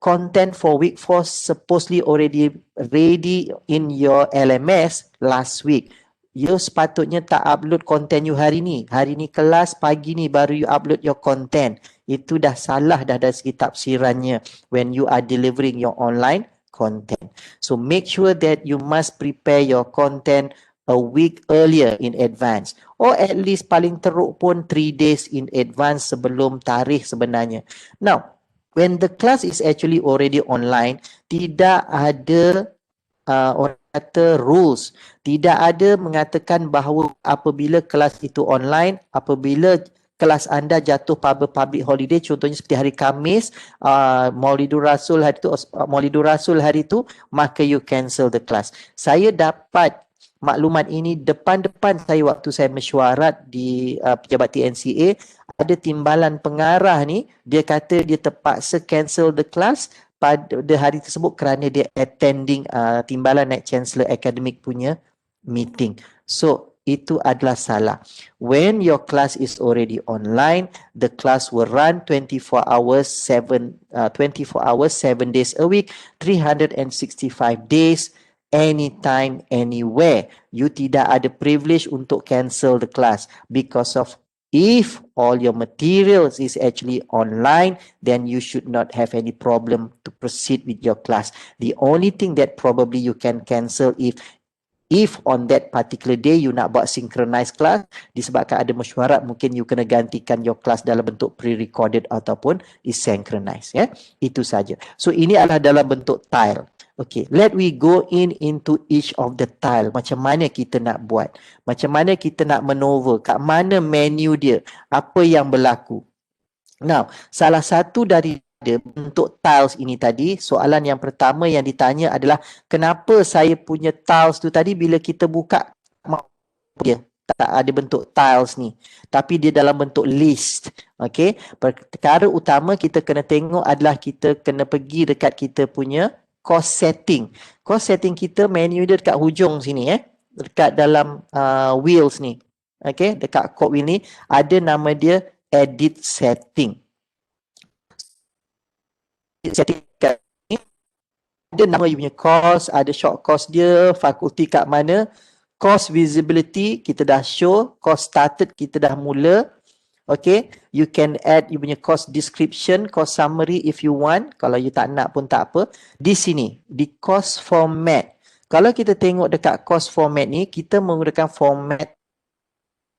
content for week 4 supposedly already ready in your LMS last week. You sepatutnya tak upload konten you hari ni. Hari ni kelas, pagi ni baru you upload your content. Itu dah salah dah dari segi tafsirannya when you are delivering your online content. So make sure that you must prepare your content a week earlier in advance or at least paling teruk pun 3 days in advance sebelum tarikh sebenarnya. Now, when the class is actually already online, tidak ada orang kata rules. Tidak ada mengatakan bahawa apabila kelas itu online, apabila kelas anda jatuh pada public holiday, contohnya seperti hari Khamis, Maulidur Rasul hari itu, maka you cancel the class. Saya dapat maklumat ini depan-depan saya waktu saya mesyuarat di pejabat TNCA. Ada timbalan pengarah ni, dia kata dia terpaksa cancel the class pada hari tersebut kerana dia attending timbalan Naik Chancellor Academic punya meeting. So, itu adalah salah. When your class is already online, the class will run 24 hours, 7 days a week, 365 days, anytime, anywhere. You tidak ada privilege untuk cancel the class because of if all your materials is actually online, then you should not have any problem to proceed with your class. The only thing that probably you can cancel if on that particular day you nak buat synchronized class, disebabkan ada mesyuarat, mungkin you kena gantikan your class dalam bentuk pre-recorded ataupun is synchronized. Ya? Itu saja. So ini adalah dalam bentuk tile. Okay, let we go into each of the tile. Macam mana kita nak buat? Macam mana kita nak manoeuvre? Kat mana menu dia? Apa yang berlaku? Now, salah satu dari bentuk tiles ini tadi, soalan yang pertama yang ditanya adalah kenapa saya punya tiles tu tadi bila kita buka dia tak ada bentuk tiles ni, tapi dia dalam bentuk list. Okey, perkara utama kita kena tengok adalah kita kena pergi dekat kita punya course setting. Course setting kita menu dia dekat hujung sini dekat dalam wheels ni. Okey, dekat code wheel ni ada nama dia edit setting. Setting kat ni ada nama you punya course, ada short course dia, fakulti kat mana, course visibility kita dah show, course started kita dah mula. Okay, you can add you punya course description, course summary if you want. Kalau you tak nak pun tak apa. Di sini, di course format. Kalau kita tengok dekat course format ni, kita menggunakan format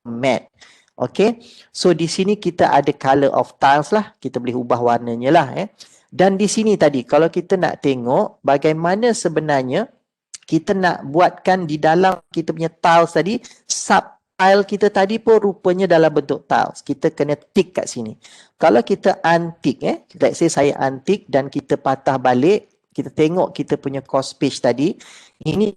mat. Okay, so di sini kita ada color of tiles lah. Kita boleh ubah warnanya lah. Dan di sini tadi, kalau kita nak tengok bagaimana sebenarnya kita nak buatkan di dalam kita punya tiles tadi, subtile kita tadi pun rupanya dalam bentuk tiles. Kita kena tick kat sini. Kalau kita untick, let's say saya untick dan kita patah balik, kita tengok kita punya course page tadi, ini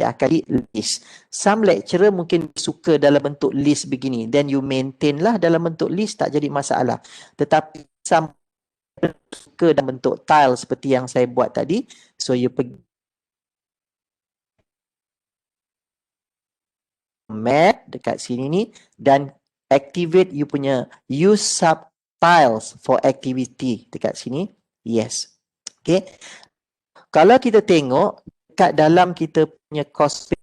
akan di list. Some lecturer mungkin suka dalam bentuk list begini. Then you maintain lah dalam bentuk list, tak jadi masalah. Tetapi some suka dalam bentuk tile seperti yang saya buat tadi. So you pergi map dekat sini ni dan activate you punya use subtiles for activity dekat sini. Yes. Okay. Kalau kita tengok kat dalam kita punya course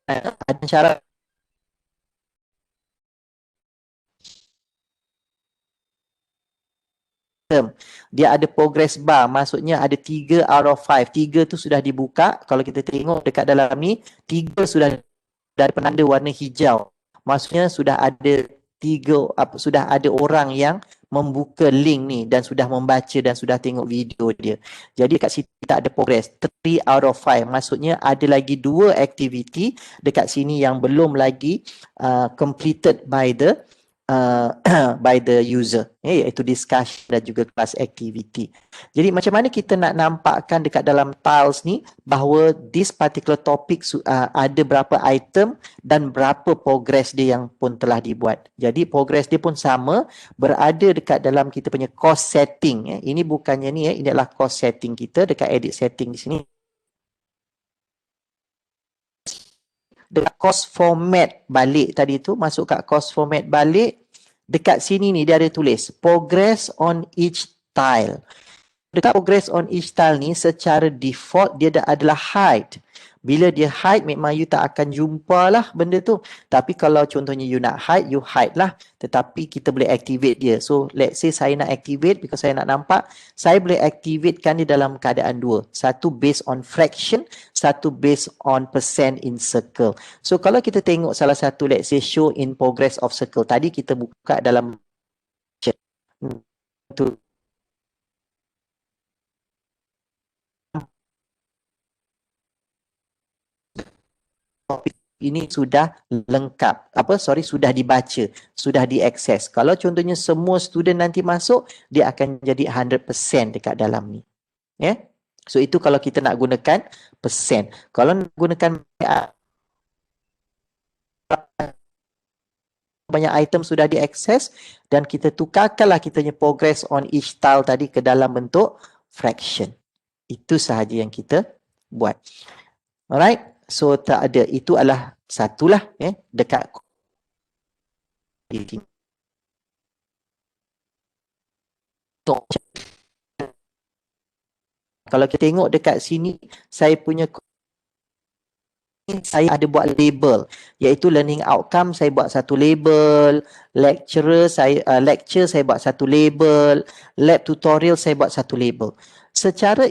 ada syarat dia ada progress bar, maksudnya ada 3 out of 5. 3 tu sudah dibuka. Kalau kita tengok dekat dalam ni, 3 sudah ada penanda warna hijau. Maksudnya sudah ada 3, sudah ada orang yang membuka link ni dan sudah membaca dan sudah tengok video dia. Jadi kat situ kita ada progress 3 out of 5. Maksudnya ada lagi 2 aktiviti dekat sini yang belum lagi completed by the by the user, iaitu discussion dan juga class activity. Jadi macam mana kita nak nampakkan dekat dalam tiles ni bahawa this particular topic ada berapa item dan berapa progress dia yang pun telah dibuat. Jadi progress dia pun sama, berada dekat dalam kita punya course setting. Ini bukannya ni, ini adalah course setting kita dekat edit setting di sini. Dekat course format balik tadi tu, masuk kat course format balik, dekat sini ni dia ada tulis progress on each tile. Dekat progress on each tile ni secara default dia adalah hide. Bila dia hide memang you tak akan jumpa lah benda tu. Tapi kalau contohnya you nak hide, you hide lah. Tetapi kita boleh activate dia. So let's say saya nak activate because saya nak nampak. Saya boleh activatekan dia dalam keadaan 2. Satu based on fraction, satu based on percent in circle. So kalau kita tengok salah satu let's say show in progress of circle. Tadi kita buka dalam tu topik ini sudah lengkap. Sudah dibaca, sudah diakses. Kalau contohnya semua student nanti masuk, dia akan jadi 100% dekat dalam ni. So itu kalau kita nak gunakan persen. Kalau nak gunakan banyak item sudah diakses dan kita tukarkanlah kita punya progress on each tile tadi ke dalam bentuk fraction. Itu sahaja yang kita buat. Alright. So tak ada, itu adalah satulah dekat kalau kita tengok dekat sini saya punya saya ada buat label, iaitu learning outcome saya buat satu label, lecture saya buat satu label, lab tutorial saya buat satu label. Secara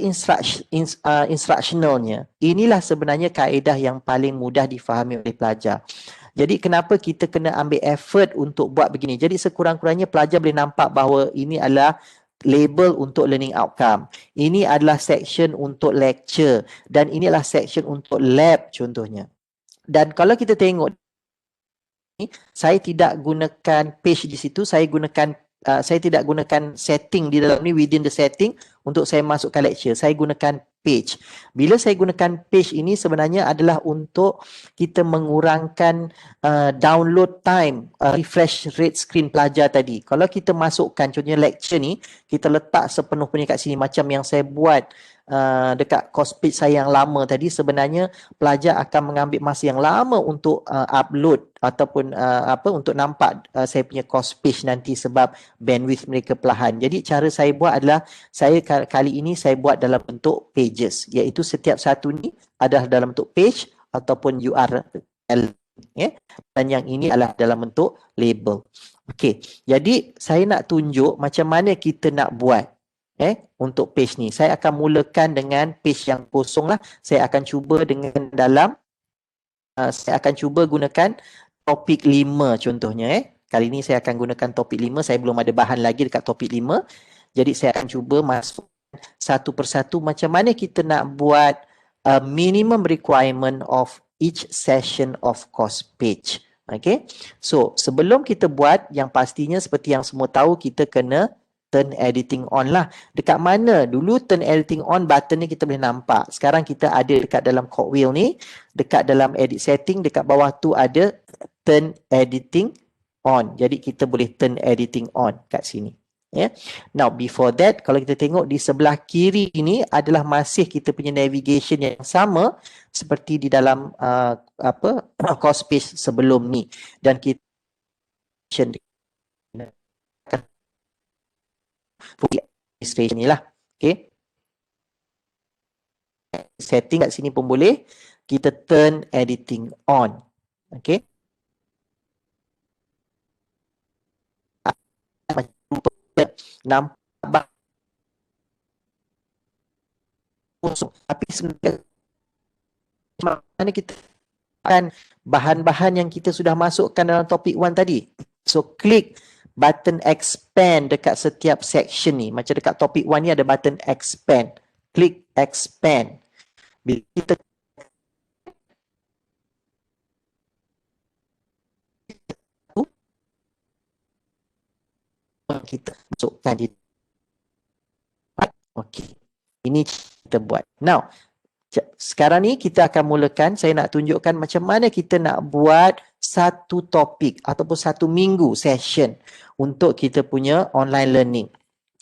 instructionalnya, inilah sebenarnya kaedah yang paling mudah difahami oleh pelajar. Jadi kenapa kita kena ambil effort untuk buat begini? Jadi sekurang-kurangnya pelajar boleh nampak bahawa ini adalah label untuk learning outcome. Ini adalah section untuk lecture dan ini adalah section untuk lab contohnya. Dan kalau kita tengok saya tidak gunakan page di situ, saya tidak gunakan setting di dalam ni within the setting untuk saya masukkan lecture. Saya gunakan page. Bila saya gunakan page ini sebenarnya adalah untuk kita mengurangkan download time, refresh rate screen pelajar tadi. Kalau kita masukkan contohnya lecture ni, kita letak sepenuh-penuhnya kat sini macam yang saya buat dekat course page saya yang lama tadi, sebenarnya pelajar akan mengambil masa yang lama untuk upload ataupun untuk nampak saya punya course page nanti sebab bandwidth mereka perlahan. Jadi cara saya buat adalah saya kali ini saya buat dalam bentuk pages, iaitu setiap satu ni adalah dalam bentuk page ataupun URL, ya. Dan yang ini adalah dalam bentuk label. Okey, jadi saya nak tunjuk macam mana kita nak buat untuk page ni. Saya akan mulakan dengan page yang kosong lah. Saya akan cuba dengan saya akan cuba gunakan topik 5 contohnya. Kali ni saya akan gunakan topik 5. Saya belum ada bahan lagi dekat topik 5. Jadi saya akan cuba masuk satu persatu macam mana kita nak buat minimum requirement of each session of course page. Okay. So sebelum kita buat, yang pastinya seperti yang semua tahu, kita kena turn editing on lah. Dekat mana? Dulu turn editing on button ni kita boleh nampak. Sekarang kita ada dekat dalam cogwheel ni, dekat dalam edit setting, dekat bawah tu ada turn editing on. Jadi kita boleh turn editing on kat sini. Yeah. Now before that, kalau kita tengok di sebelah kiri ini adalah masih kita punya navigation yang sama seperti di dalam course page sebelum ni. Dan kita administration ni lah. Okay. Setting kat sini pun boleh. Kita turn editing on. Okay. Nampak kosong. Tapi sebenarnya mana kita akan bahan-bahan yang kita sudah masukkan dalam topik 1 tadi. So klik button expand dekat setiap section ni. Macam dekat topik 1 ni ada button expand. Klik expand. Bila kita masukkan di okey. Ini kita buat. Now, sekarang ni kita akan mulakan, saya nak tunjukkan macam mana kita nak buat satu topik ataupun satu minggu session untuk kita punya online learning.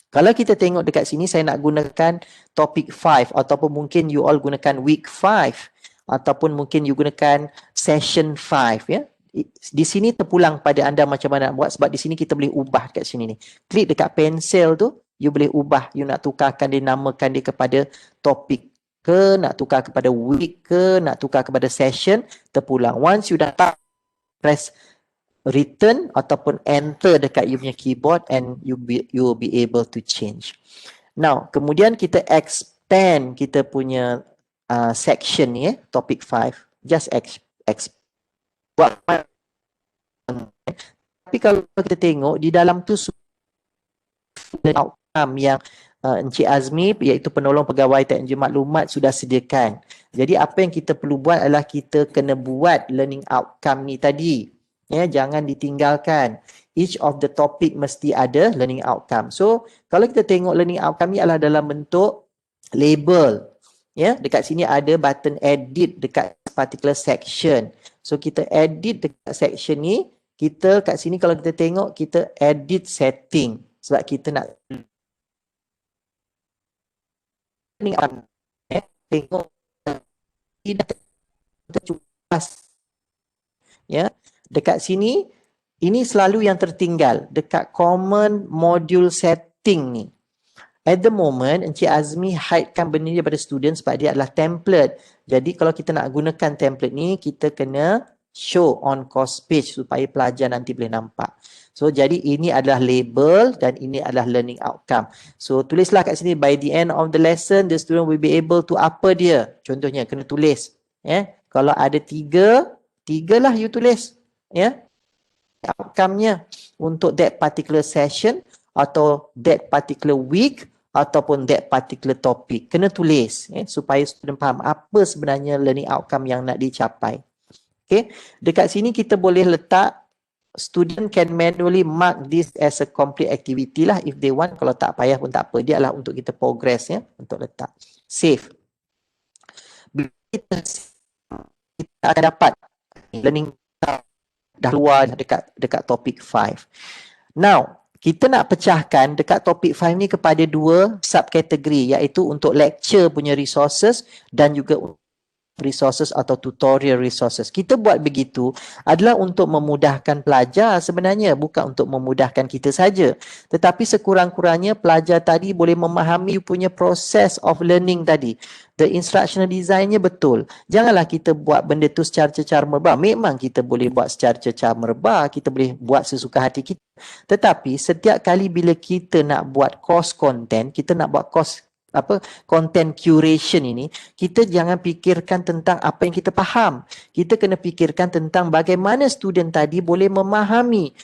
Kalau kita tengok dekat sini, saya nak gunakan topik 5 ataupun mungkin you all gunakan week 5 ataupun mungkin you gunakan session 5, ya. Di sini terpulang pada anda macam mana nak buat, sebab di sini kita boleh ubah kat sini ni. Klik dekat pensel tu, you boleh ubah, you nak tukarkan dia, namakan dia kepada topik ke, nak tukar kepada week ke, nak tukar kepada session, terpulang. Once you dah press return ataupun enter dekat you punya keyboard and you will be able to change. Now, kemudian kita expand kita punya section ni, topik 5. Just buat. Tapi kalau kita tengok di dalam tu outcome yang Encik Azmi iaitu penolong pegawai teknologi maklumat sudah sediakan. Jadi apa yang kita perlu buat adalah kita kena buat learning outcome ni tadi. Ya, jangan ditinggalkan. Each of the topic mesti ada learning outcome. So, kalau kita tengok learning outcome ni adalah dalam bentuk label. Ya, dekat sini ada button edit dekat particular section. So, kita edit dekat section ni. Kita kat sini kalau kita tengok, kita edit setting. Sebab kita nak tengok kita cuba. Ya, dekat sini ini selalu yang tertinggal dekat common module setting ni. At the moment, Encik Azmi hidekan benda ni daripada student sebab dia adalah template. Jadi kalau kita nak gunakan template ni, kita kena show on course page supaya pelajar nanti boleh nampak. So jadi ini adalah label dan ini adalah learning outcome. So tulislah kat sini, by the end of the lesson the student will be able to apa dia. Contohnya kena tulis. Kalau ada tiga lah you tulis. Outcome-nya untuk that particular session atau that particular week ataupun that particular topic. Kena tulis supaya student faham apa sebenarnya learning outcome yang nak dicapai. Okay. Dekat sini kita boleh letak student can manually mark this as a complete activity lah if they want. Kalau tak payah pun tak apa. Dia adalah untuk kita progress untuk letak. Save. Kita akan dapat learning dah keluar dekat topik 5. Now, kita nak pecahkan dekat topik 5 ni kepada dua subkategori, iaitu untuk lecture punya resources dan juga resources atau tutorial resources. Kita buat begitu adalah untuk memudahkan pelajar sebenarnya, bukan untuk memudahkan kita saja. Tetapi sekurang-kurangnya pelajar tadi boleh memahami punya proses of learning tadi. The instructional design-nya betul. Janganlah kita buat benda tu secara cecar merbah. Memang kita boleh buat secara cecar merbah, kita boleh buat sesuka hati kita. Tetapi setiap kali bila kita nak buat course content, kita nak buat course content curation ini, kita jangan fikirkan tentang apa yang kita faham. Kita kena fikirkan tentang bagaimana student tadi boleh memahami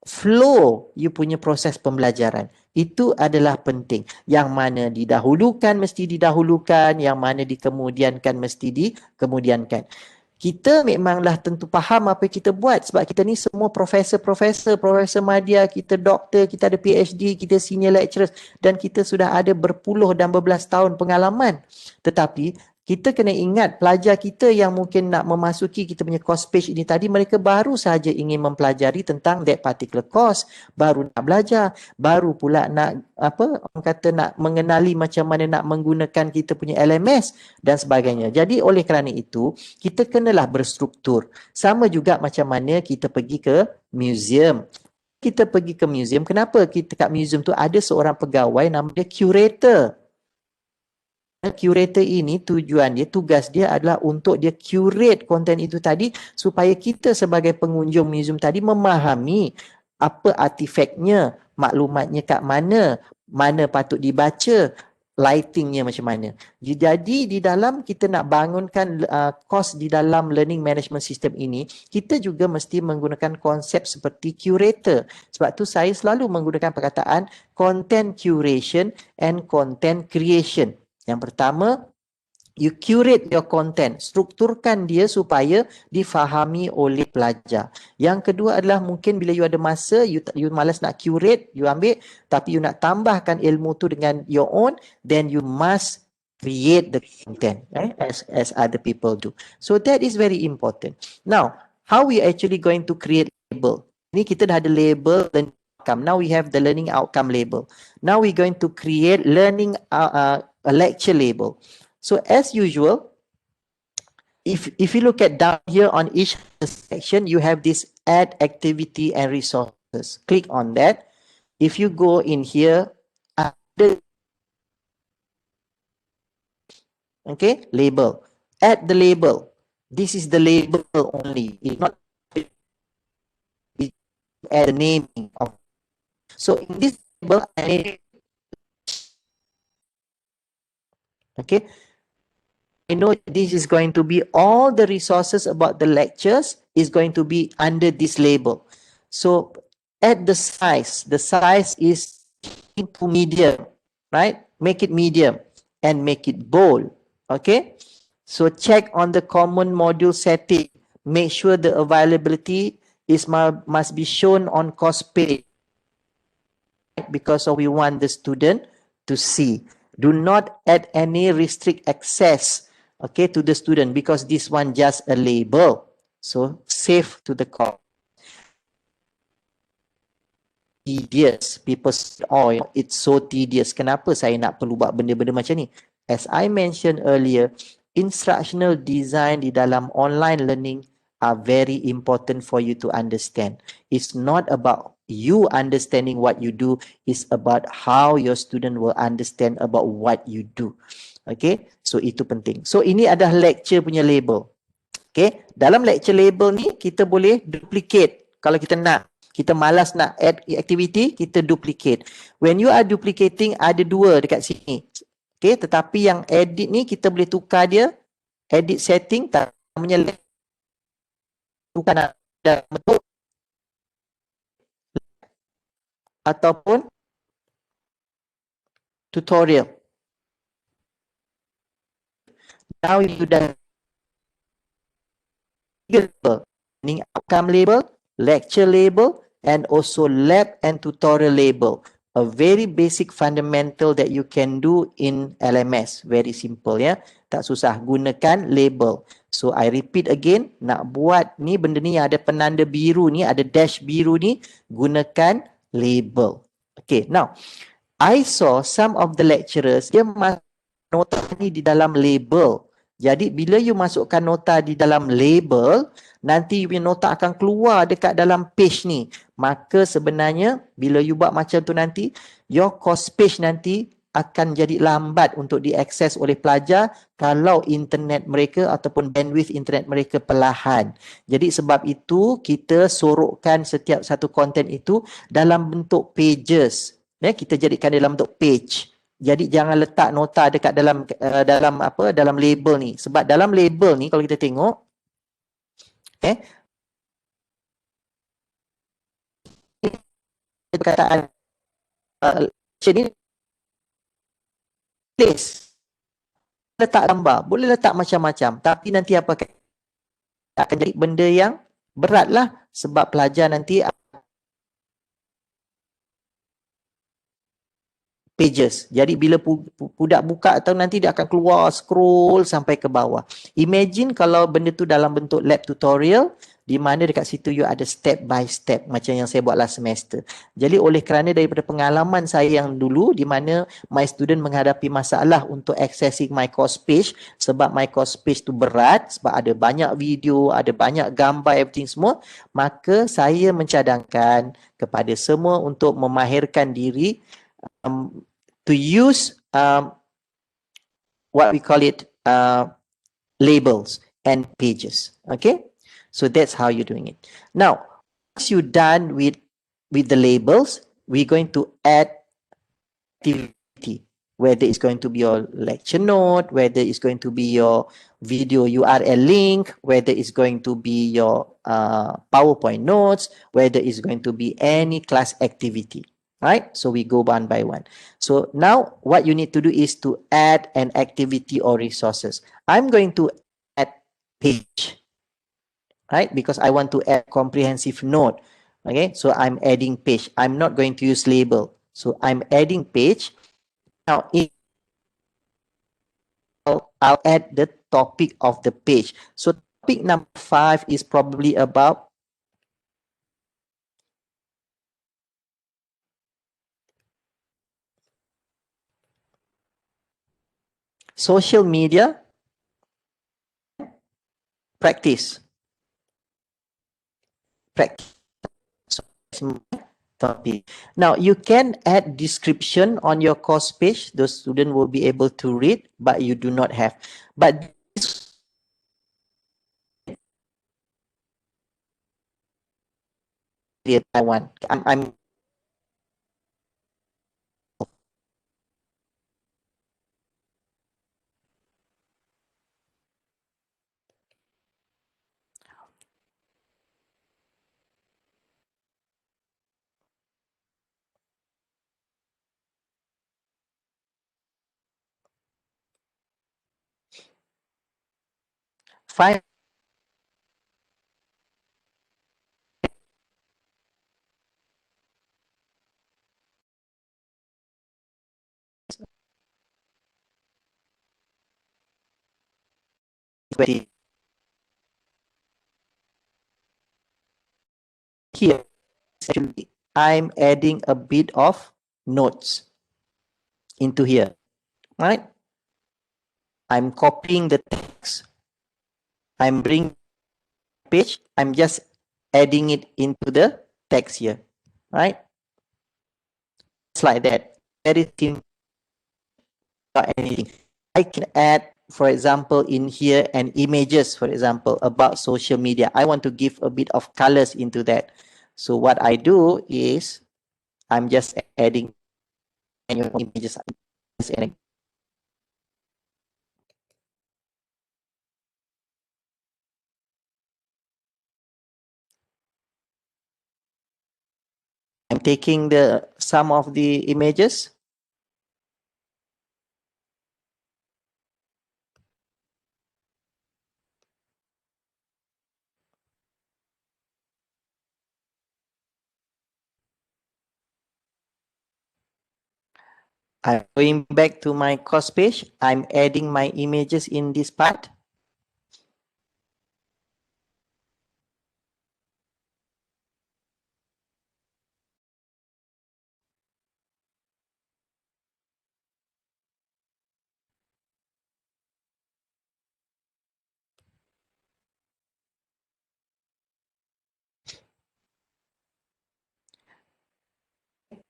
flow you punya proses pembelajaran. Itu adalah penting. Yang mana didahulukan mesti didahulukan, yang mana dikemudiankan mesti dikemudiankan. Kita memanglah tentu faham apa yang kita buat sebab kita ni semua profesor madya, kita doktor, kita ada PhD, kita senior lecturers dan kita sudah ada berpuluh dan berbelas tahun pengalaman. Tetapi kita kena ingat pelajar kita yang mungkin nak memasuki kita punya course page ini tadi, mereka baru sahaja ingin mempelajari tentang that particular course, baru nak belajar, baru pula nak orang kata nak mengenali macam mana nak menggunakan kita punya LMS dan sebagainya. Jadi oleh kerana itu, kita kenalah berstruktur. Sama juga macam mana kita pergi ke museum. Kita pergi ke museum, kenapa kita kat museum tu ada seorang pegawai nama dia curator. Curator ini tujuan dia, tugas dia adalah untuk dia curate konten itu tadi supaya kita sebagai pengunjung museum tadi memahami apa artifaknya, maklumatnya kat mana, mana patut dibaca, lightingnya macam mana. Jadi di dalam kita nak bangunkan course di dalam learning management system ini, kita juga mesti menggunakan konsep seperti curator. Sebab tu saya selalu menggunakan perkataan content curation and content creation. Yang pertama, you curate your content, strukturkan dia supaya difahami oleh pelajar. Yang kedua adalah mungkin bila you ada masa, you malas nak curate, you ambil, tapi you nak tambahkan ilmu tu dengan your own, then you must create the content as other people do. So that is very important. Now, how we actually going to create label? Ini kita dah ada label learning outcome. Now we have the learning outcome label. Now we going to create learning a lecture label. So as usual, if you look at down here on each section, you have this add activity and resources. Click on that. If you go in here, okay, label. Add the label. This is the label only. It's not add the naming of. So in this label, okay, I know this is going to be all the resources about the lectures is going to be under this label. So add the size. The size is into medium, right? Make it medium and make it bold. Okay. So check on the common module setting. Make sure the availability must be shown on course page because we want the student to see. Do not add any restrict access, okay, to the student because this one just a label. So save to the course. Tedious. People say, oh, it's so tedious. Kenapa saya nak perlu buat benda-benda macam ni? As I mentioned earlier, instructional design di dalam online learning are very important for you to understand. It's not about you understanding what you do, it's about how your student will understand about what you do. Okay, so itu penting. So ini adalah lecture punya label. Okay, dalam lecture label ni kita boleh duplicate. Kalau kita nak, kita malas nak add activity, kita duplicate. When you are duplicating, ada dua dekat sini. Okay, tetapi yang edit ni kita boleh tukar dia, edit setting, namanya tukar nak bentuk ataupun tutorial. Now you dah label, learning outcome label, lecture label, and also lab and tutorial label. A very basic fundamental that you can do in LMS. Very simple ya. Tak susah. Gunakan label. So I repeat again. Nak buat ni benda ni ada penanda biru ni, ada dash biru ni, gunakan label. Okay, now I saw some of the lecturers dia masuk nota ni di dalam label. Jadi bila you masukkan nota di dalam label, nanti you punya nota akan keluar dekat dalam page ni. Maka sebenarnya bila you buat macam tu nanti, your course page nanti akan jadi lambat untuk diakses oleh pelajar kalau internet mereka ataupun bandwidth internet mereka perlahan. Jadi sebab itu kita sorokkan setiap satu konten itu dalam bentuk pages. Kita jadikan dalam bentuk page. Jadi jangan letak nota dekat dalam label ni. Sebab dalam label ni kalau kita tengok perkataan ni place letak gambar, boleh letak macam-macam, tapi nanti apa akan jadi benda yang berat lah sebab pelajar nanti pages. Jadi bila budak buka atau nanti dia akan keluar scroll sampai ke bawah. Imagine kalau benda tu dalam bentuk lab tutorial di mana dekat situ you ada step by step macam yang saya buat last semester. Jadi oleh kerana daripada pengalaman saya yang dulu di mana my student menghadapi masalah untuk accessing my course page sebab my course page tu berat sebab ada banyak video, ada banyak gambar everything semua, maka saya mencadangkan kepada semua untuk memahirkan diri to use what we call it labels and pages. Okay, so that's how you're doing it. Now, once you're done with the labels, we're going to add activity, whether it's going to be your lecture note, whether it's going to be your video URL link, whether it's going to be your PowerPoint notes, whether it's going to be any class activity. Right? So we go one by one. So now what you need to do is to add an activity or resources. I'm going to add page, right? Because I want to add comprehensive note. Okay, so I'm adding page. I'm not going to use label. So I'm adding page. Now I'll add the topic of the page. So topic number 5 is probably about social media practice. Topic. Now you can add description on your course page. The student will be able to read, but you do not have. But I want. I'm fine. Here, actually, I'm adding a bit of notes into here, right? I'm copying the text. I'm bringing page. I'm just adding it into the text here, right? It's like that. Very simple. Anything. I can add, for example, in here and images, for example, about social media. I want to give a bit of colors into that. So what I do is I'm just adding images. I'm taking some of the images. I'm going back to my course page. I'm adding my images in this part.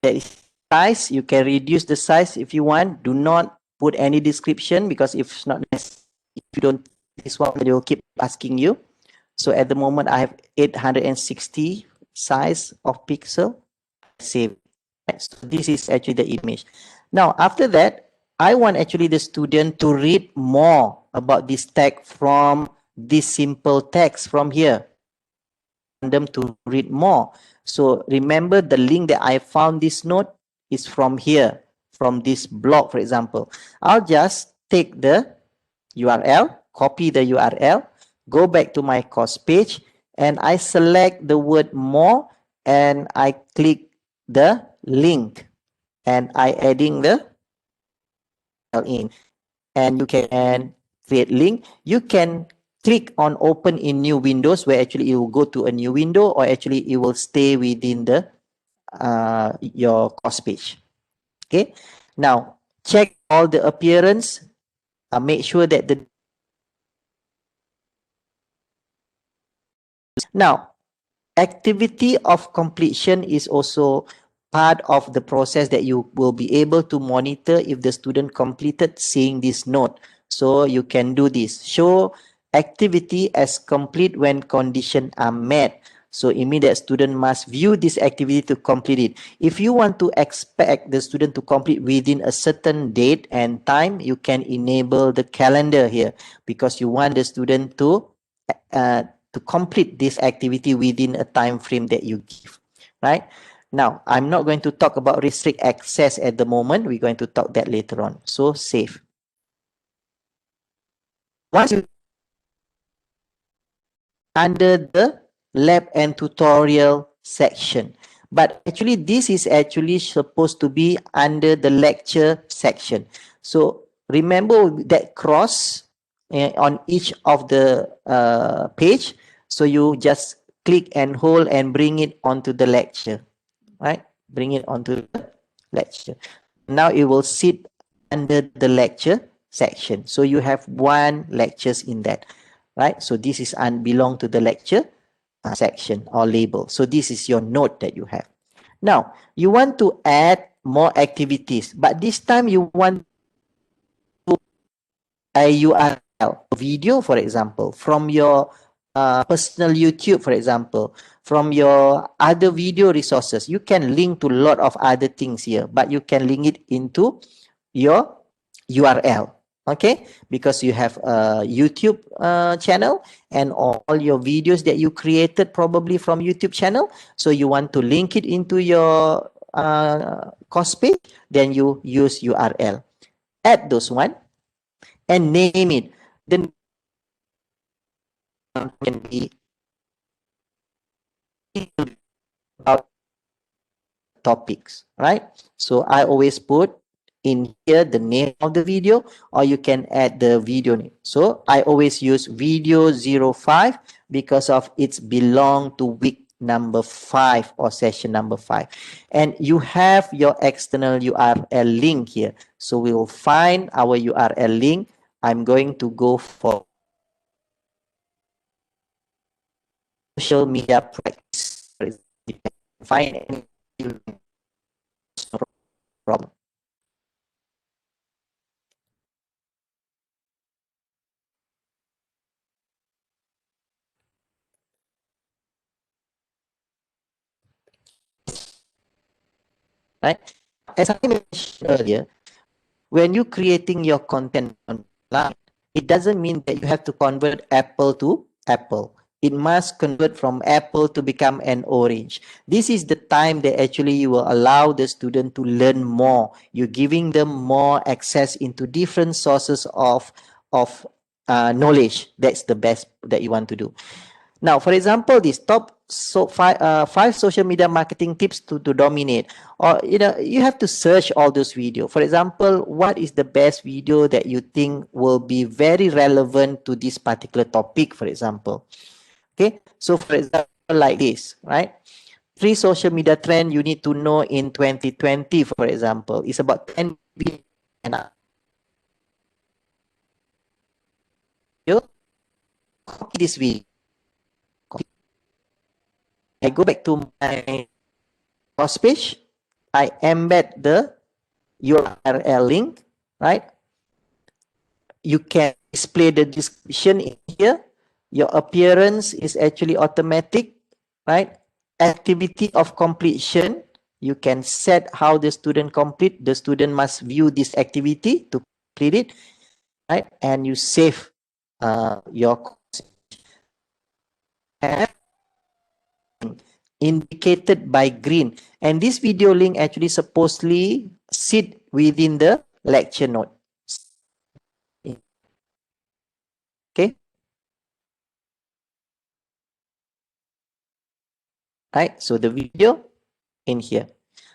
That is size. You can reduce the size if you want. Do not put any description, because if it's not necessary, if you don't, this one they will keep asking you. So at the moment I have 860 size of pixel. Save. So this is actually the image. Now after that, I want actually the student to read more about this tag from this simple text from here. Them to read more. So remember, the link that I found this note is from here, from this blog, for example. I'll just take the URL, copy the URL, go back to my course page, and I select the word more, and I click the link, and I adding the in, and you can create link. You can click on open in new windows, where actually it will go to a new window, or actually it will stay within the your course page. Okay, now check all the appearance. Make sure that the now activity of completion is also part of the process that you will be able to monitor if the student completed seeing this note. So you can do this. Show activity as complete when conditions are met. So it means that student must view this activity to complete it. If you want to expect the student to complete within a certain date and time, you can enable the calendar here, because you want the student uh, to complete this activity within a time frame that you give, right? Now, I'm not going to talk about restrict access at the moment. We're going to talk that later on. So save. Once you under the lab and tutorial section, but actually this is actually supposed to be under the lecture section. So remember that cross on each of the page. So you just click and hold and bring it onto the lecture, right? Bring it onto the lecture. Now it will sit under the lecture section. So you have one lectures in that, right? So this is belong to the lecture section or label. So this is your note that you have. Now you want to add more activities, but this time you want a URL video, for example, from your personal YouTube, for example, from your other video resources. You can link to a lot of other things here, but you can link it into your URL. Okay, because you have a YouTube channel and all your videos that you created probably from YouTube channel. So you want to link it into your course page, then you use URL. Add those one and name it. Then can be about topics, right? So I always put in here the name of the video, or you can add the video name. So I always use video 05 because of it's belong to week number 5 or session number 5. And you have your external URL link here. So we will find our URL link. I'm going to go for social media practice. You can find any problem. Right? As I mentioned earlier, when you're creating your content online, it doesn't mean that you have to convert apple to apple. It must convert from apple to become an orange. This is the time that actually you will allow the student to learn more. You're giving them more access into different sources of knowledge. That's the best that you want to do. Now, for example, this top five social media marketing tips to dominate, or you have to search all those videos. For example, what is the best video that you think will be very relevant to this particular topic? For example, okay. So, for example, like this, right? 3 social media trend you need to know in 2020. For example, it's about 10 billion. Copy this video. I go back to my course page. I embed the URL link, right? You can display the description in here. Your appearance is actually automatic, right? Activity of completion, you can set how the student complete. The student must view this activity to complete it, right? And you save your course indicated by green. And this video link actually supposedly sit within the lecture note. Okay, right? So the video in here.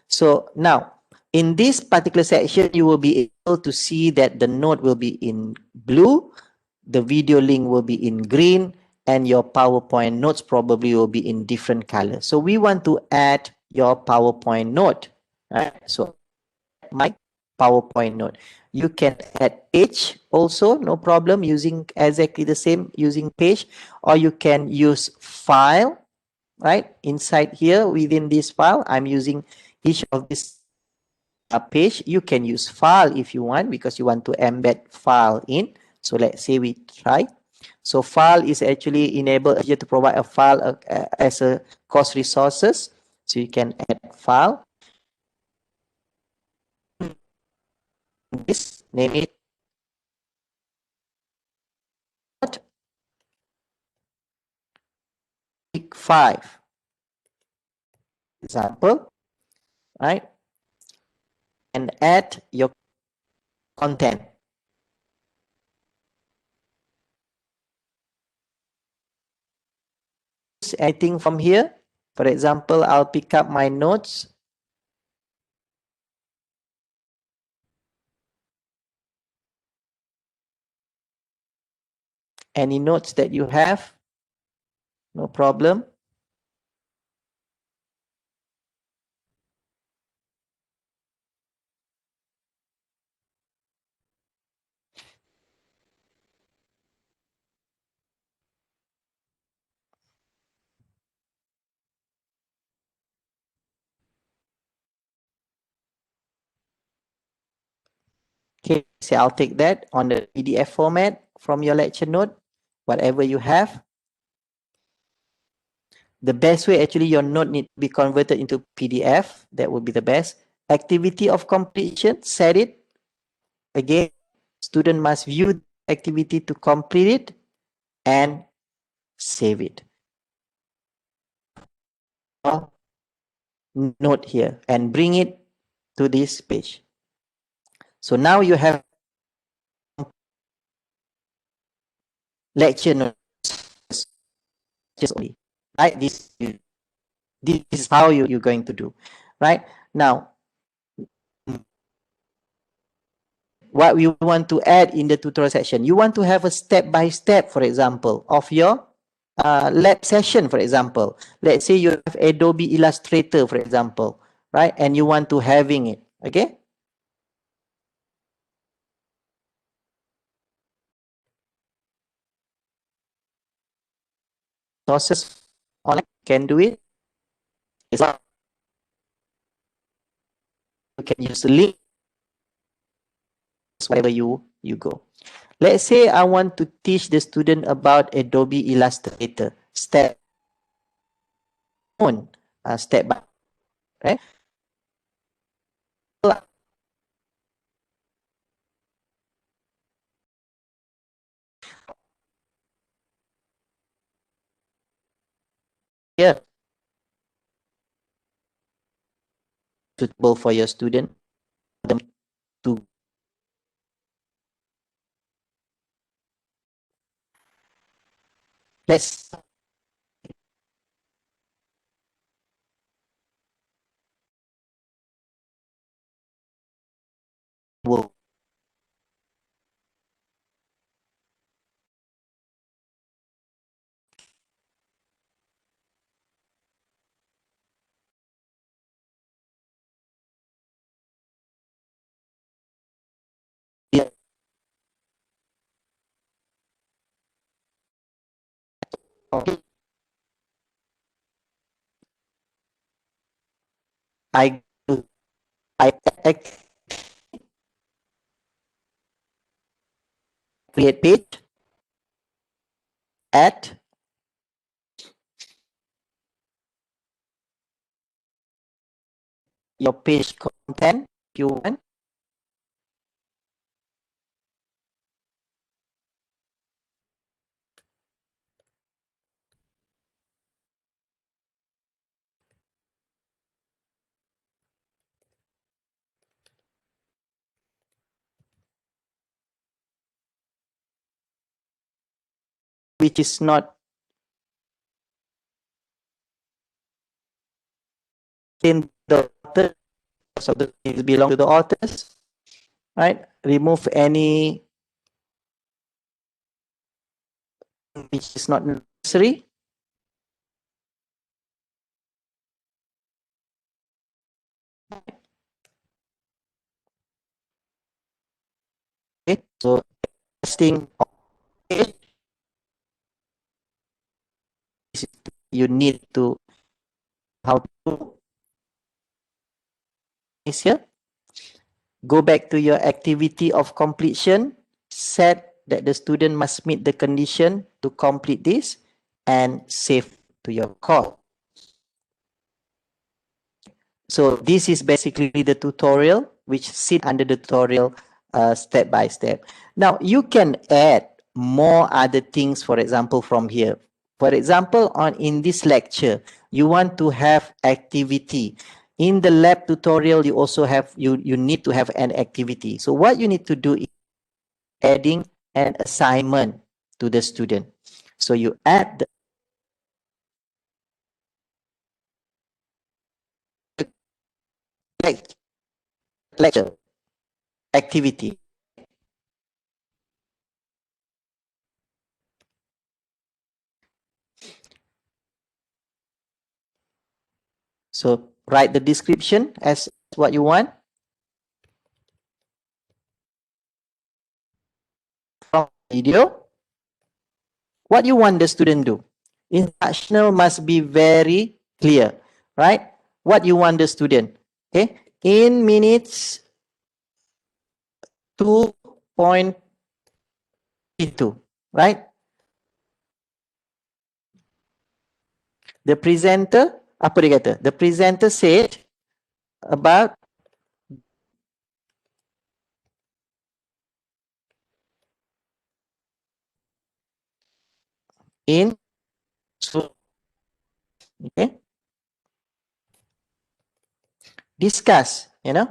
So now in this particular section, you will be able to see that the note will be in blue, the video link will be in green, and your PowerPoint notes probably will be in different colors. So we want to add your PowerPoint note, right? So my PowerPoint note. You can add page also, no problem, using exactly the same using page, or you can use file, right? Inside here within this file, I'm using each of this page. You can use file if you want, because you want to embed file in. So let's say we try. So file is actually enable you to provide a file as a course resources. So you can add file. This name it week 5 example, right? And add your content. Anything from here. For example, I'll pick up my notes. Any notes that you have, no problem. Okay, so I'll take that on the PDF format from your lecture note, whatever you have. The best way, actually, your note need to be converted into PDF. That would be the best. Activity of completion, set it. Again, student must view the activity to complete it and save it. Note here and bring it to this page. So now you have lecture notes only, right? This is how you're going to do, right? Now, what we want to add in the tutorial section, you want to have a step-by-step, for example, of your lab session, for example. Let's say you have Adobe Illustrator, for example, right? And you want to having it, okay? Sources online can do it. You can use the link wherever you go. Let's say I want to teach the student about Adobe Illustrator, step on, step by, right? Here, suitable for your student to let's will I I create page, add your page content if you want. Which is not in the author, so it belong to the authors, right? Remove any which is not necessary. Okay, so testing page, you need to how to is here. Go back to your activity of completion, set that the student must meet the condition to complete this, and save to your call. So this is basically the tutorial which sit under the tutorial step by step. Now you can add more other things, for example, from here. For example, in this lecture, you want to have activity. In the lab tutorial, you also have you need to have an activity. So what you need to do is adding an assignment to the student. So you add the lecture activity. So write the description as what you want from video. What you want the student do? Instructional must be very clear, right? What you want the student, okay? In minutes 2.32, right? The presenter, apa dia kata? The presenter said about in, okay? Discuss, you know?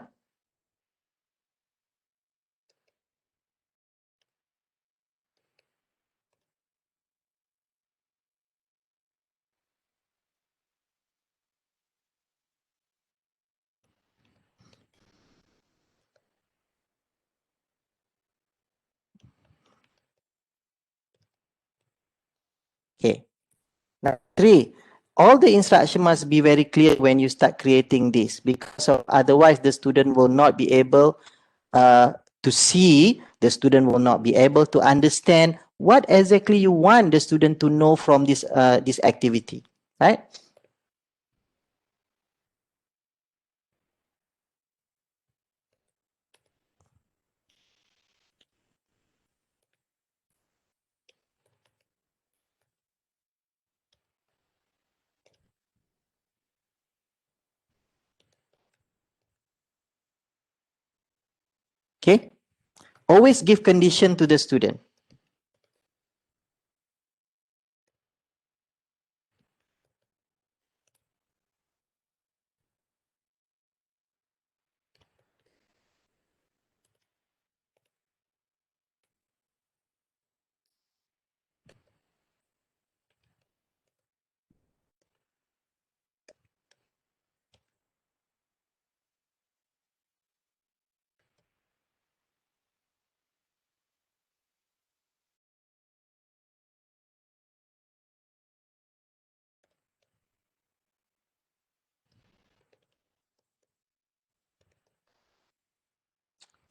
Okay. Now, 3, all the instruction must be very clear when you start creating this, because otherwise the student will not be able to see, the student will not be able to understand what exactly you want the student to know from this activity, right? Okay, always give condition to the student.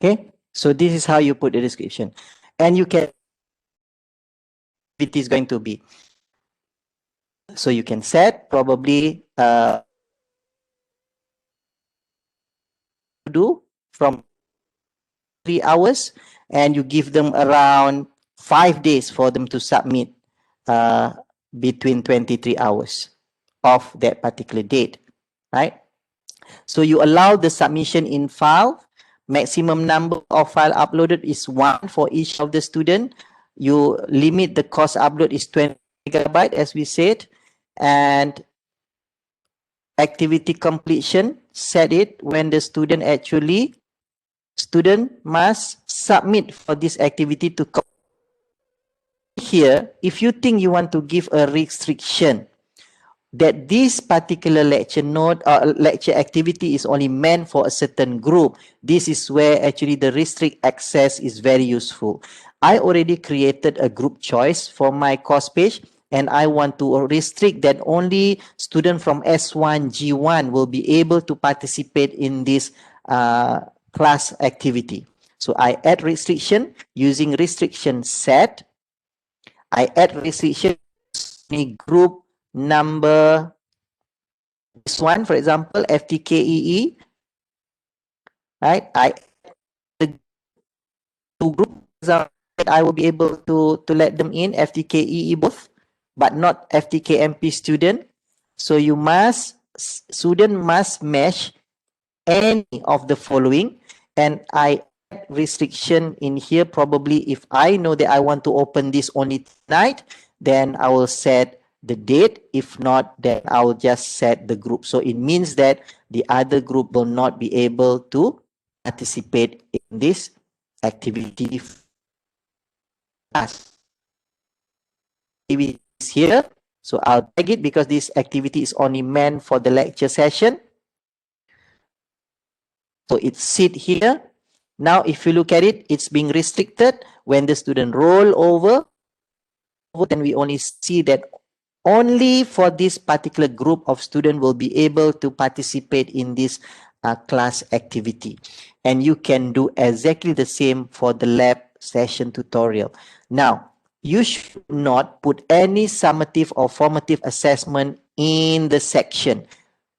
Okay, so this is how you put the description, and you can it is going to be, so you can set probably do from 3 hours, and you give them around 5 days for them to submit uh, between 23 hours of that particular date, right? So you allow the submission in file. Maximum number of file uploaded is 1 for each of the student. You limit the course upload is 20 megabyte, as we said, and activity completion, set it when the student must submit for this activity to here. If you think you want to give a restriction that this particular lecture note or lecture activity is only meant for a certain group, this is where actually the restrict access is very useful. I already created a group choice for my course page, and I want to restrict that only student from S1, G1 will be able to participate in this class activity. So I add restriction using restriction set. I add restriction group number, this one, for example, FTKEE, right? I the two group that I will be able to let them in, FTKEE both, but not FTKMP student. So student must match any of the following, and I add restriction in here. Probably if I know that I want to open this only tonight, then I will set the date. If not, then I will just set the group. So it means that the other group will not be able to participate in this activity class. Activity is here, so I'll tag it because this activity is only meant for the lecture session. So it's sit here. Now, if you look at it, it's being restricted. When the student roll over, then we only see that only for this particular group of students will be able to participate in this class activity. And you can do exactly the same for the lab session tutorial. Now, you should not put any summative or formative assessment in the section.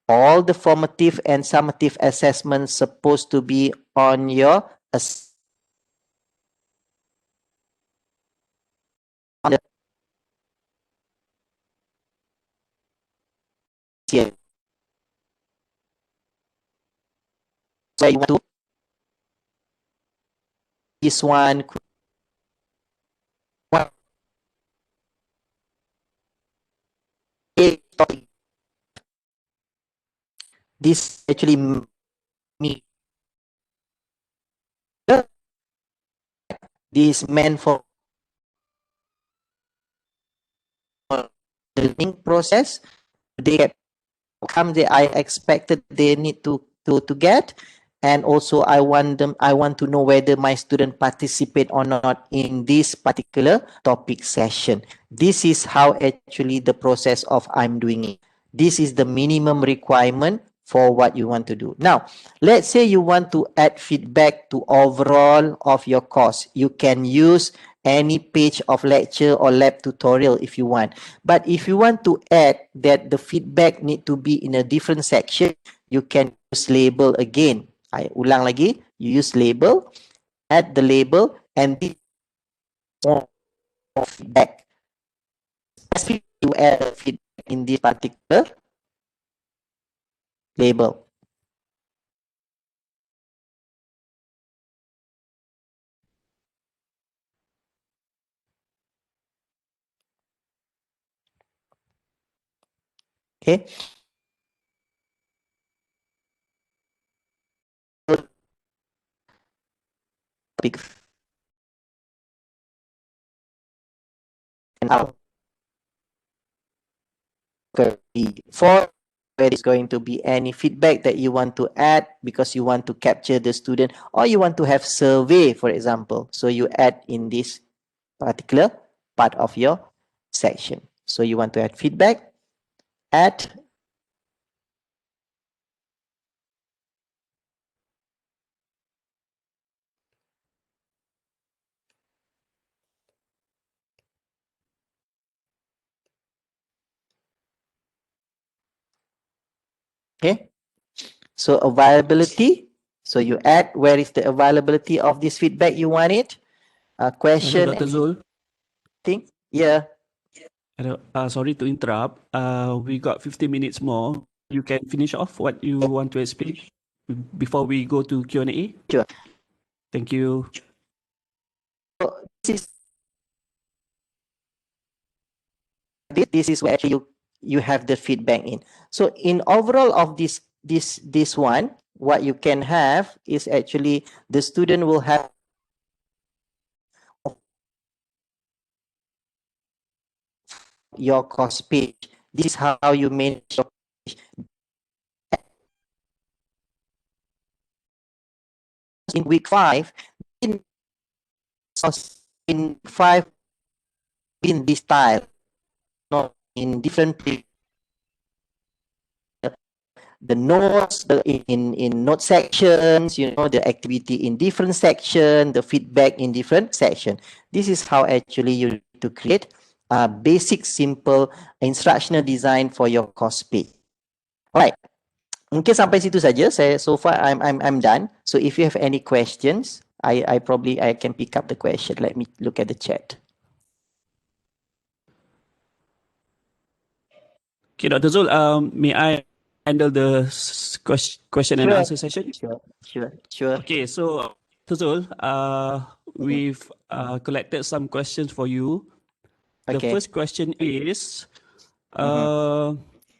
All the formative and summative assessments supposed to be on your on the where you want to this one this actually me this meant for the learning process. They get outcome that I expected they need to get, and also I want to know whether my student participate or not in this particular topic session. This is how actually the process of I'm doing it. This is the minimum requirement for what you want to do. Now, let's say you want to add feedback to overall of your course. You can use any page of lecture or lab tutorial if you want. But if you want to add that the feedback need to be in a different section, you can use label again. I ulang lagi, you use label, add the label, and this more feedback. Especially you add a feedback in this particular label. Okay. Big and out for where is going to be any feedback that you want to add because you want to capture the student, or you want to have survey, for example. So you add in this particular part of your section. So you want to add feedback, add. Okay. So availability. So you add where is the availability of this feedback you want it, Hello, question, Dr. Zul. thing. Yeah. Hello. Sorry to interrupt. We got 15 minutes more. You can finish off what you want to explain before we go to Q&A. Sure. Thank you. So this is where actually you have the feedback in. So in overall of this one, what you can have is actually the student will have your course page. This is how you manage your page. In week 5, in 5 in this style, not in different the notes in note sections, the activity in different section, the feedback in different section. This is how actually you need to create a basic simple instructional design for your course page. Alright, mungkin sampai situ saja. So far I'm done. So if you have any questions, I can pick up the question. Let me look at the chat. Okay, Dr. Zul, may I handle the question and answer session? Sure. Okay, so Dr. Zul, we've collected some questions for you. The Okay. first question is,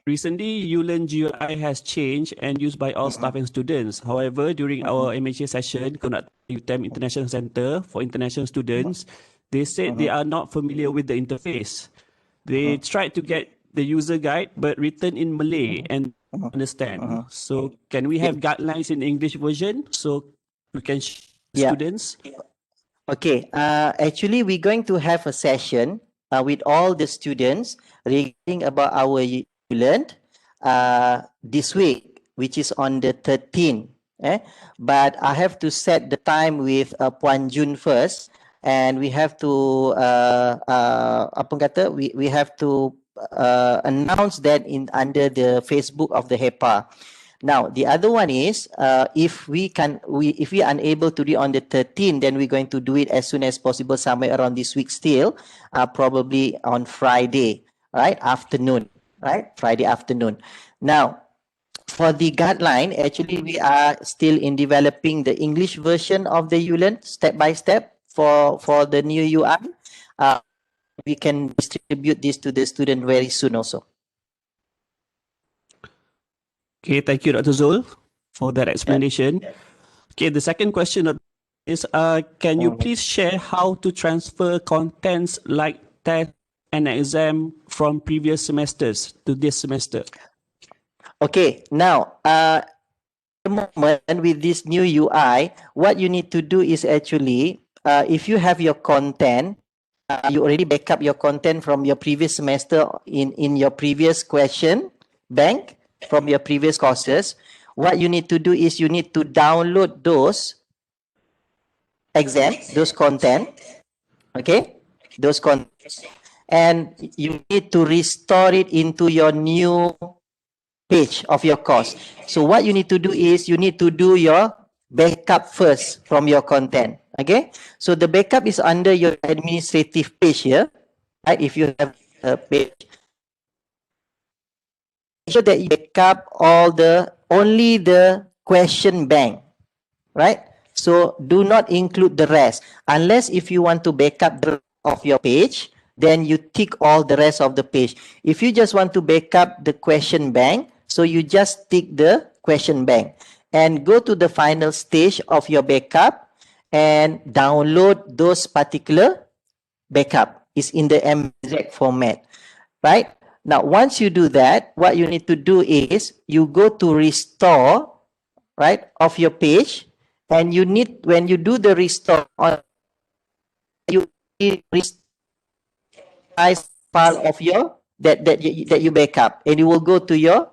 recently ULearn GUI has changed and used by all staff and students. However, during our MHA session conducted at UTM International Center for international students, they said they are not familiar with the interface. They tried to get the user guide, but written in Malay and understand. So can we have guidelines in English version so we can students? Okay, actually we're going to have a session with all the students regarding about our ULearn this week, which is on the 13th. But I have to set the time with Puan Jun first, and we have to we have to announce that in under the Facebook of the HEPA. Now, the other one is if we are unable to do it on the 13th, then we're going to do it as soon as possible, somewhere around this week still, probably on Friday, right? Afternoon, right? Friday afternoon. Now, for the guideline, actually, we are still in developing the English version of the ULearn step by step for the new UI. We can distribute this to the student very soon also. Okay, thank you, Dr. Zul, for that explanation. Okay, the second question is, can you please share how to transfer contents like test and exam from previous semesters to this semester? Okay, now, the moment with this new UI, what you need to do is actually, if you have your content, you already back up your content from your previous semester in your previous question bank from your previous courses. What you need to do is you need to download those exams, those content, okay, those content, and you need to restore it into your new page of your course. So what you need to do is you need to do your backup first from your content. Okay, so the backup is under your administrative page here, right? If you have a page, make sure that you backup only the question bank, right? So do not include the rest unless if you want to backup the rest of your page, then you tick all the rest of the page. If you just want to backup the question bank, so you just tick the question bank and go to the final stage of your backup and download those particular backup. Is in the MZAC format, right? Now, once you do that, what you need to do is you go to restore, right, of your page, and you need, when you do the restore on, you restore file of your that you backup, and you will go to your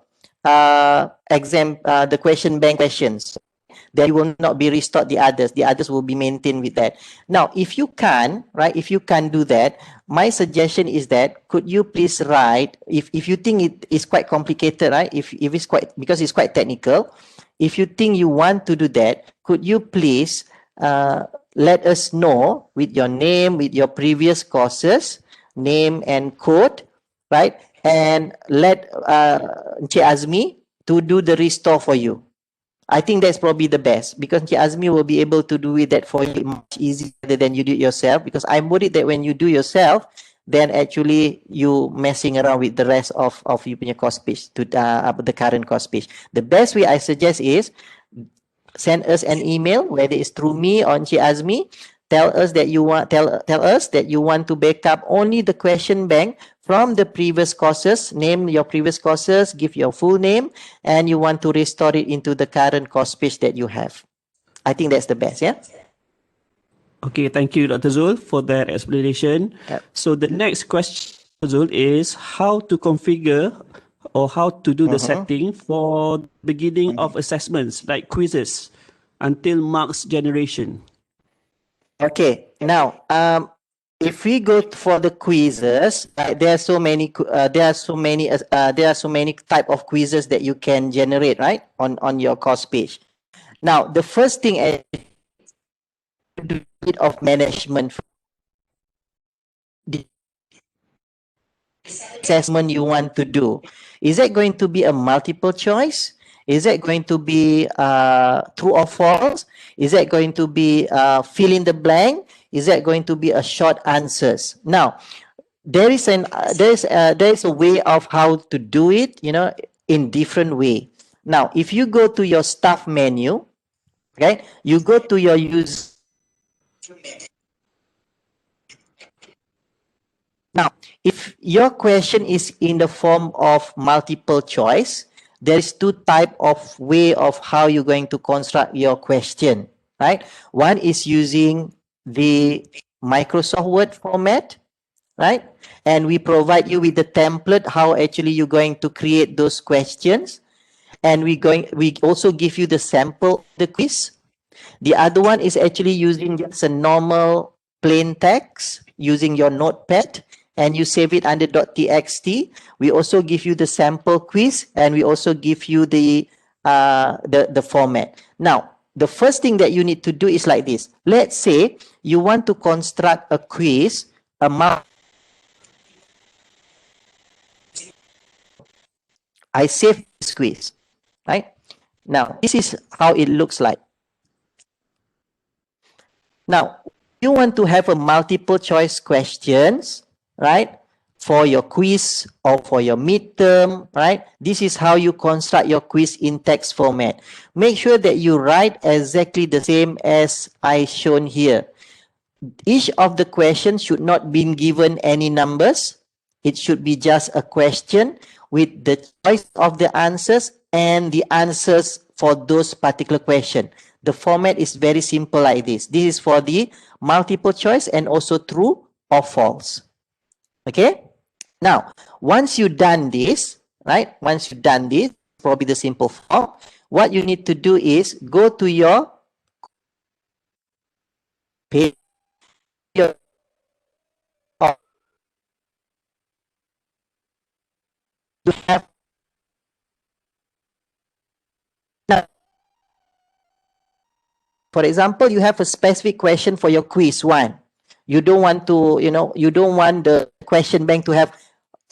exam, the question bank questions. Then you will not be restored the others. The others will be maintained with that. Now, if you can, right, if you can do that, my suggestion is that could you please write, if you think it is quite complicated, right, if it's quite, because it's quite technical, if you think you want to do that, could you please let us know with your name, with your previous courses, name and code, right? And let Encik Azmi to do the restore for you. I think that's probably the best, because Encik Azmi will be able to do that for you much easier than you do it yourself, because I'm worried that when you do yourself, then actually you messing around with the rest of you punya course page, to the current course page. The best way I suggest is send us an email, whether it's through me or Encik Azmi. Tell us that you want to back up only the question bank from the previous courses. Name your previous courses, give your full name, and you want to restore it into the current course page that you have. I think that's the best, yeah? Okay, thank you, Dr. Zul, for that explanation. Yep. So the next question, Zul, is how to configure or how to do the setting for beginning of assessments like quizzes until marks generation. Okay, now if we go for the quizzes, there are so many type of quizzes that you can generate, right, on your course page. Now, the first thing is do bit of management. The assessment you want to do, is it going to be a multiple choice? Is it going to be true or false? Is it going to be fill in the blank? Is it going to be a short answers? Now, there is a way of how to do it, in different way. Now, if you go to your staff menu, okay, you go to your use. Now, if your question is in the form of multiple choice, there is two type of way of how you're going to construct your question, right? One is using the Microsoft Word format, right? And we provide you with the template how actually you're going to create those questions. And we also give you the sample of the quiz. The other one is actually using just a normal plain text using your notepad, and you save it under .txt. We also give you the sample quiz, and we also give you the format. Now, the first thing that you need to do is like this. Let's say you want to construct a quiz, I save this quiz, right? Now, this is how it looks like. Now, you want to have a multiple choice questions, right? For your quiz or for your midterm, right? This is how you construct your quiz in text format. Make sure that you write exactly the same as I shown here. Each of the questions should not be given any numbers. It should be just a question with the choice of the answers and the answers for those particular question. The format is very simple like this. This is for the multiple choice and also true or false. Okay? Now, once you've done this, right? Once you've done this, probably the simple form, what you need to do is go to your page. You have for example, you have a specific question for your quiz one. You don't want to, you don't want the question bank to have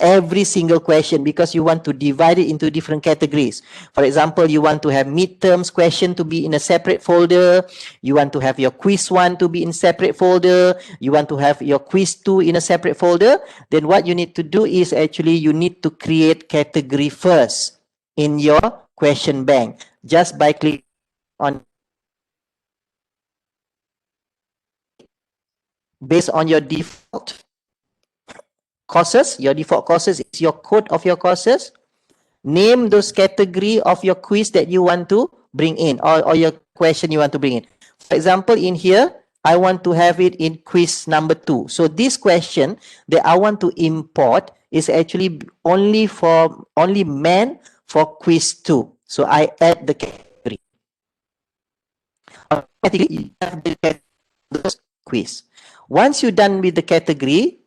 every single question, because you want to divide it into different categories. For example, you want to have midterms question to be in a separate folder. You want to have your quiz one to be in separate folder. You want to have your quiz two in a separate folder. Then what you need to do is actually you need to create category first in your question bank, just by clicking on based on your default courses. Your default courses is your code of your courses. Name those category of your quiz that you want to bring in, or your question you want to bring in. For example, in here, I want to have it in quiz number 2. So this question that I want to import is actually only meant for quiz 2. So I add the category. Automatically, you have the quiz. Once you're done with the category,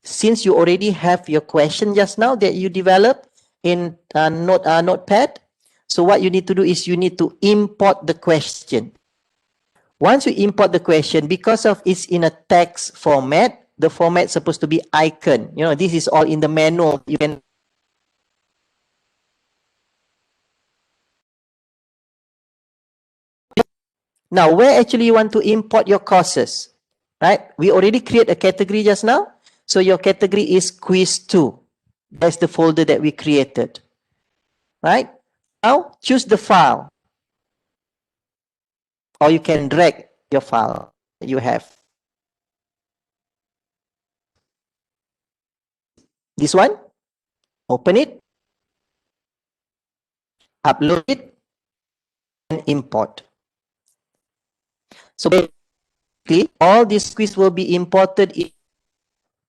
since you already have your question just now that you developed in Notepad, So what you need to do is you need to import the question. Once you import the question, because of it's in a text format, the format is supposed to be icon. You know, this is all in the manual. You can now where actually you want to import your courses, right? We already create a category just now. So your category is quiz 2. That's the folder that we created, right? Now choose the file, or you can drag your file you have. This one, open it, upload it, and import. So basically, all these quiz will be imported in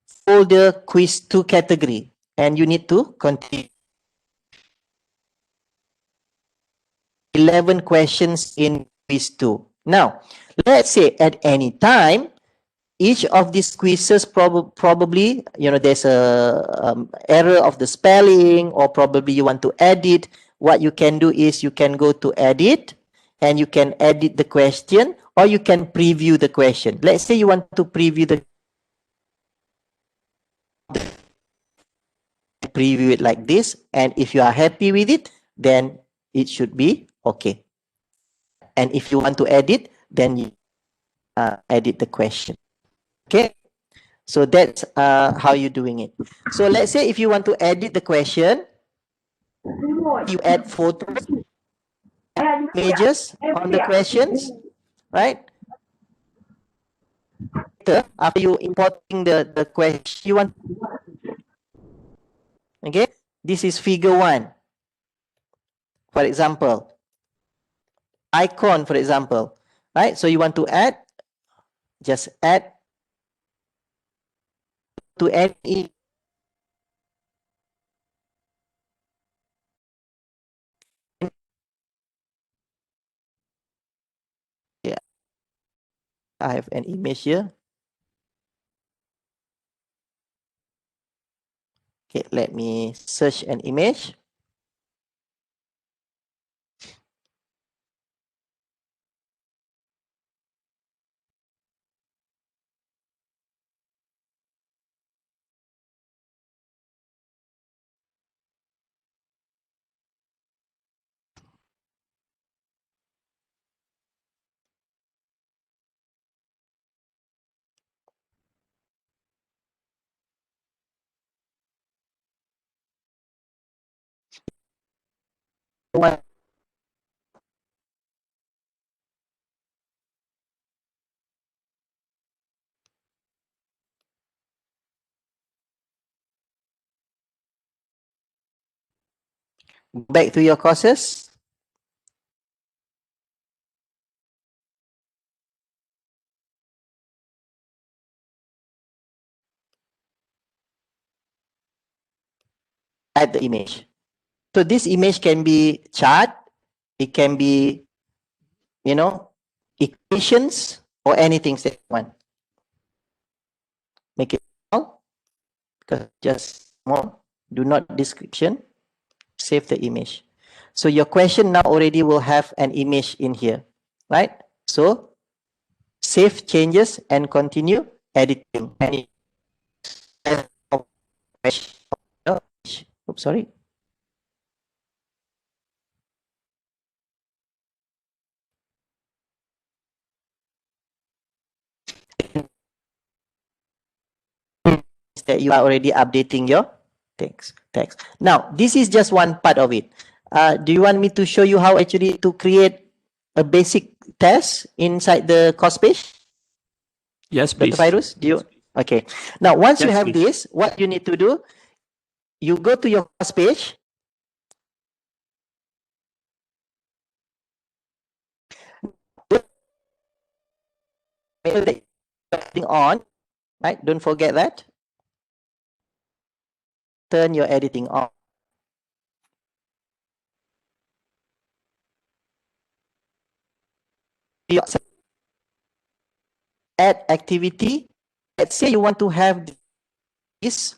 folder quiz 2 category, and you need to continue. 11 questions in quiz 2. Now, let's say at any time, each of these quizzes probably, you know, there's a error of the spelling, or probably you want to edit. What you can do is you can go to edit, and you can edit the question, or you can preview the question. Let's say you want to preview it like this, and if you are happy with it, then it should be okay. And if you want to edit, then you edit the question. Okay, so that's how you're doing it. So let's say if you want to edit the question, you add photos, images on the questions, right? After you importing the question you want, okay, this is figure 1, for example, icon, for example, right? So you want to add, just add to any. Yeah, I have an image here. Okay, let me search an image. Back to your courses. Add the image. So this image can be chart, it can be, you know, equations, or anything that you want. Make it small, because just small. Do not description. Save the image. So your question now already will have an image in here, right? So save changes and continue editing. Oops, sorry. That you are already updating your text. Now, this is just one part of it. Do you want me to show you how actually to create a basic test inside the course page? Yes, Dr. please. Fairuz, do you? Okay. Now, once you Yes, have please. this, what you need to do, you go to your course page. On, right? Don't forget that. Turn your editing on. Add activity. Let's say you want to have this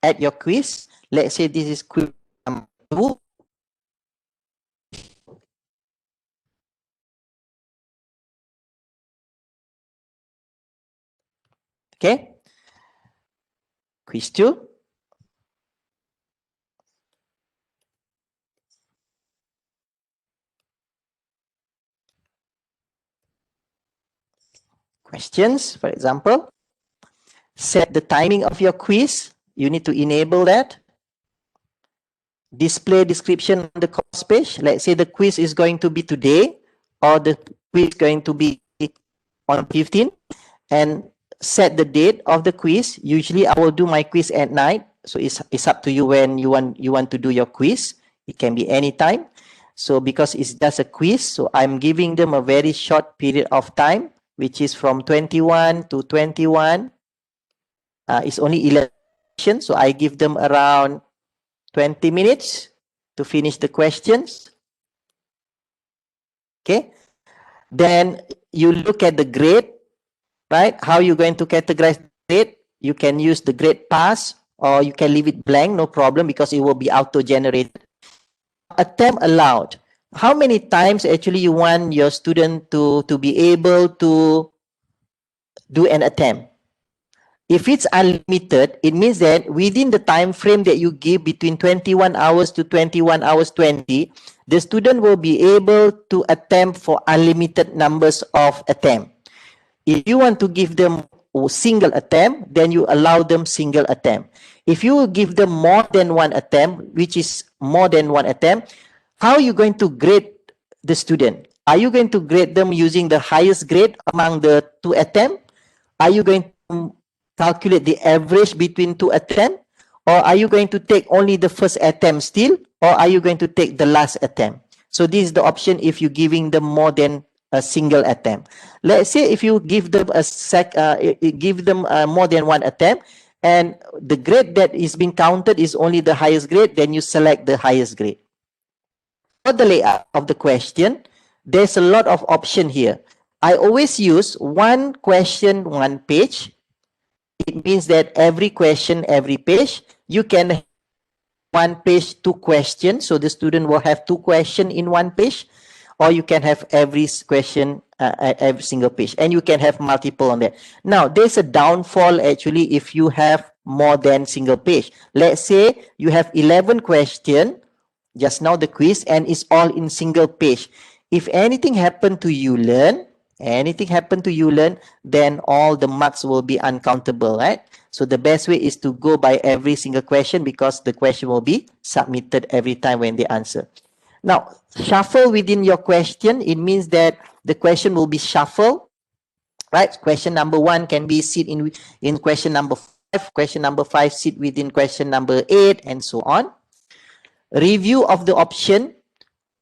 at your quiz. Let's say this is quiz number 2. Okay. Quiz 2. Questions, for example. Set the timing of your quiz. You need to enable that. Display description on the course page. Let's say the quiz is going to be today, or the quiz is going to be on 15, and set the date of the quiz. Usually I will do my quiz at night, so it's up to you when you want to do your quiz. It can be any time. So because it's just a quiz, so I'm giving them a very short period of time, which is from 21 to 21. It's only 11 questions, so I give them around 20 minutes to finish the questions. Okay. Then you look at the grade, right? How you're going to categorize the grade? You can use the grade pass, or you can leave it blank, no problem, because it will be auto-generated. Attempt allowed. How many times actually you want your student to be able to do an attempt? If it's unlimited, it means that within the time frame that you give between 21 hours to 21 hours 20, the student will be able to attempt for unlimited numbers of attempts. If you want to give them a single attempt, then you allow them single attempt. If you give them more than one attempt, which is more than one attempt, how are you going to grade the student? Are you going to grade them using the highest grade among the 2 attempts? Are you going to calculate the average between 2 attempts? Or are you going to take only the first attempt still? Or are you going to take the last attempt? So this is the option if you're giving them more than a single attempt. Let's say if you give them more than one attempt, and the grade that is being counted is only the highest grade, then you select the highest grade. For the layout of the question, there's a lot of option here. I always use one question, one page. It means that every question, every page, you can have one page, 2 questions. So the student will have 2 questions in one page, or you can have every question, every single page, and you can have multiple on that. Now, there's a downfall actually if you have more than single page. Let's say you have 11 questions, just now the quiz, and it's all in single page. If anything happened to you learn, then all the marks will be uncountable, right? So the best way is to go by every single question, because the question will be submitted every time when they answer. Now, shuffle within your question. It means that the question will be shuffled, right? Question number 1 can be sit in question number 5. Question number 5 sit within question number 8, and so on. Review of the option.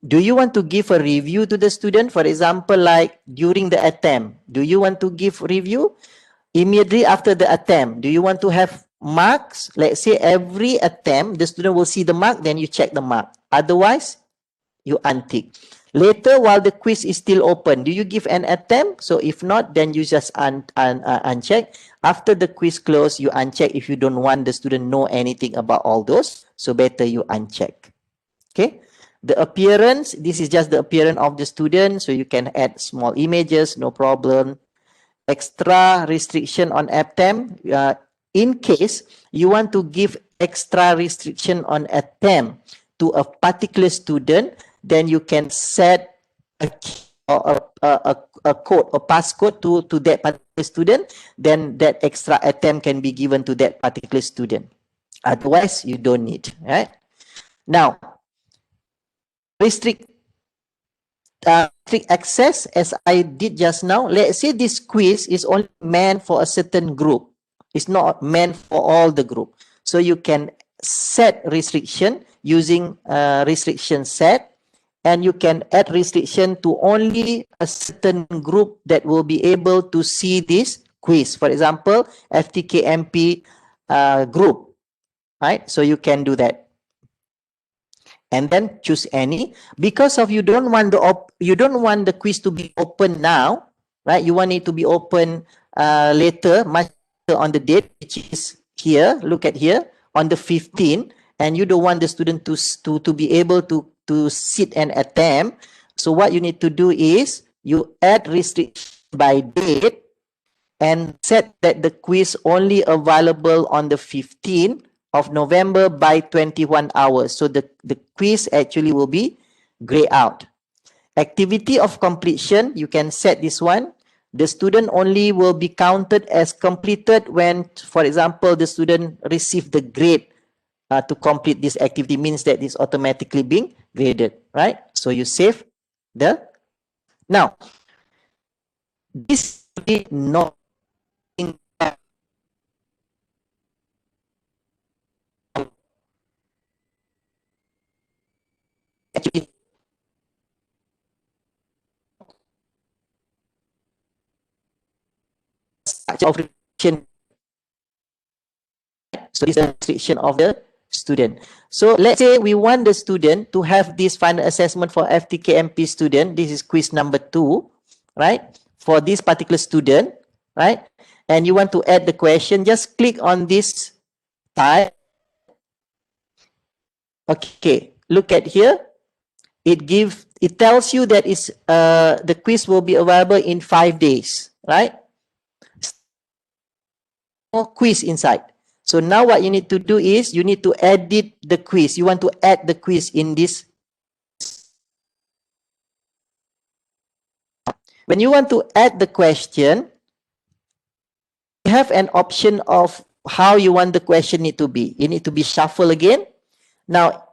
Do you want to give a review to the student? For example, like during the attempt, do you want to give review? Immediately after the attempt, do you want to have marks? Let's say every attempt, the student will see the mark, then you check the mark. Otherwise, you untick. Later, while the quiz is still open, do you give an attempt? So if not, then you just uncheck. After the quiz close, you uncheck if you don't want the student know anything about all those. So better you uncheck. Okay. The appearance, this is just the appearance of the student. So you can add small images, no problem. Extra restriction on attempt. In case you want to give extra restriction on attempt to a particular student, then you can set a key or a code or passcode to that particular student. Then that extra attempt can be given to that particular student. Otherwise, you don't need, right? Now, restrict access, as I did just now. Let's say this quiz is only meant for a certain group. It's not meant for all the group. So you can set restriction using restriction set, and you can add restriction to only a certain group that will be able to see this quiz. For example, FTKMP group, right? So you can do that. And then choose any, because of you don't want the quiz to be open now, right? You want it to be open later, much later on the date, which is here. Look at here. on the 15th, and you don't want the student to be able to sit and attempt, so what you need to do is you add restriction by date and set that the quiz only available on the 15th of November by 21 hours. So the quiz actually will be grayed out. Activity of completion, you can set this one. The student only will be counted as completed when, for example, the student received the grade to complete this activity, means that it's automatically being graded, right? So you save the. Now, this is not actually structure of restriction. So this is the restriction of the student. So let's say we want the student to have this final assessment for FTKMP student. This is quiz number 2, right? For this particular student, right? And you want to add the question, just click on this type. Okay, look at here. It tells you that the quiz will be available in 5 days, right? More quiz inside. So now what you need to do is you need to edit the quiz. You want to add the quiz in this. When you want to add the question, you have an option of how you want the question need to be. It need to be shuffled again. Now,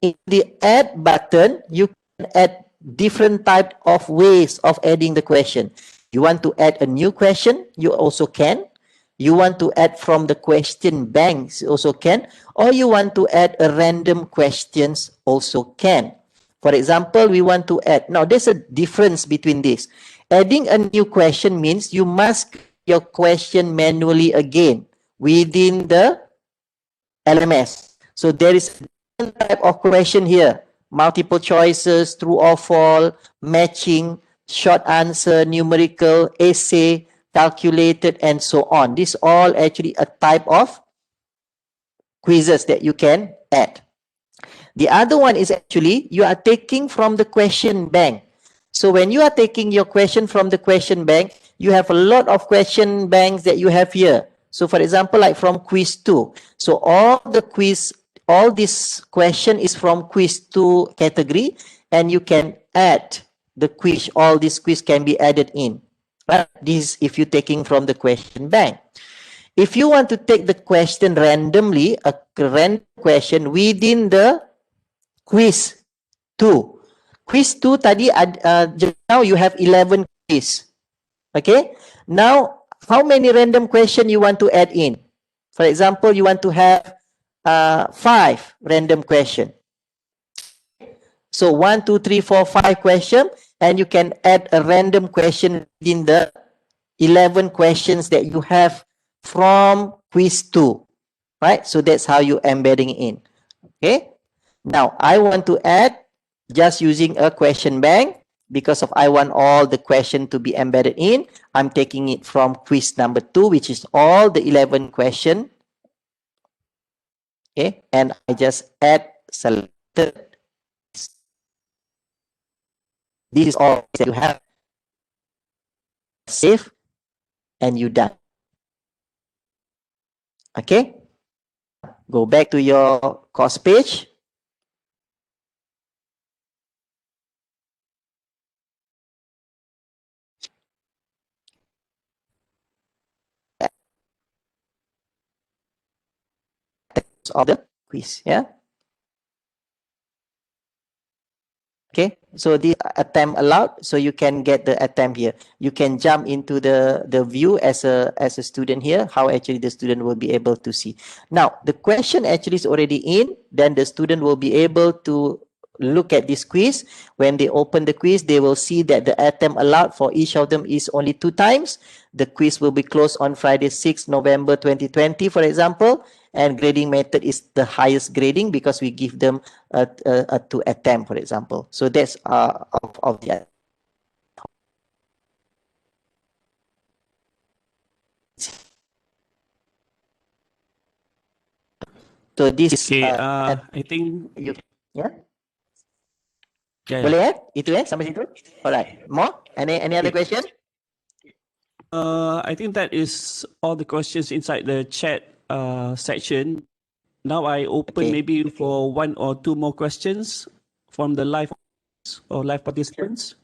in the add button, you can add different type of ways of adding the question. You want to add a new question, you also can. You want to add from the question banks, also can. Or you want to add a random questions, also can. For example, we want to add. Now, there's a difference between this. Adding a new question means you must create your question manually again within the LMS. So there is a different type of question here. Multiple choices, true or false, matching, short answer, numerical, essay, calculated, and so on. This all actually a type of quizzes that you can add. The other one is actually you are taking from the question bank. So when you are taking your question from the question bank, you have a lot of question banks that you have here. So for example, like from quiz 2. So all this question is from quiz 2 category, and you can add the quiz. All these quiz can be added in. Right? This is if you're taking from the question bank. If you want to take the question randomly, a random question within the quiz 2. Quiz 2 tadi just now you have 11 quiz. Okay? Now, how many random question you want to add in? For example, you want to have 5 random question. So 1, 2, 3, 4, 5 question, and you can add a random question in the 11 questions that you have from quiz 2. Right? So that's how you embedding in. Okay? Now, I want to add just using a question bank because of I want all the question to be embedded in. I'm taking it from quiz number 2, which is all the 11 question. Okay, and I just add selected. This is all that you have. Save, and you done. Okay, go back to your course page. Of the quiz, yeah. Okay, so the attempt allowed, so you can get the attempt here. You can jump into the view as a student here, how actually the student will be able to see. Now, the question actually is already in, then the student will be able to look at this quiz. When they open the quiz, they will see that the attempt allowed for each of them is only 2 times. The quiz will be closed on Friday, 6 November 2020, for example. And grading method is the highest grading because we give them a 2 attempt, for example. So that's of the. So this is Okay, I think yeah. yeah. Boleh itu sampai situ. Alright. More? Any other Okay. question? I think that is all the questions inside the chat section. Now I open maybe for one or two more questions from the live or live participants.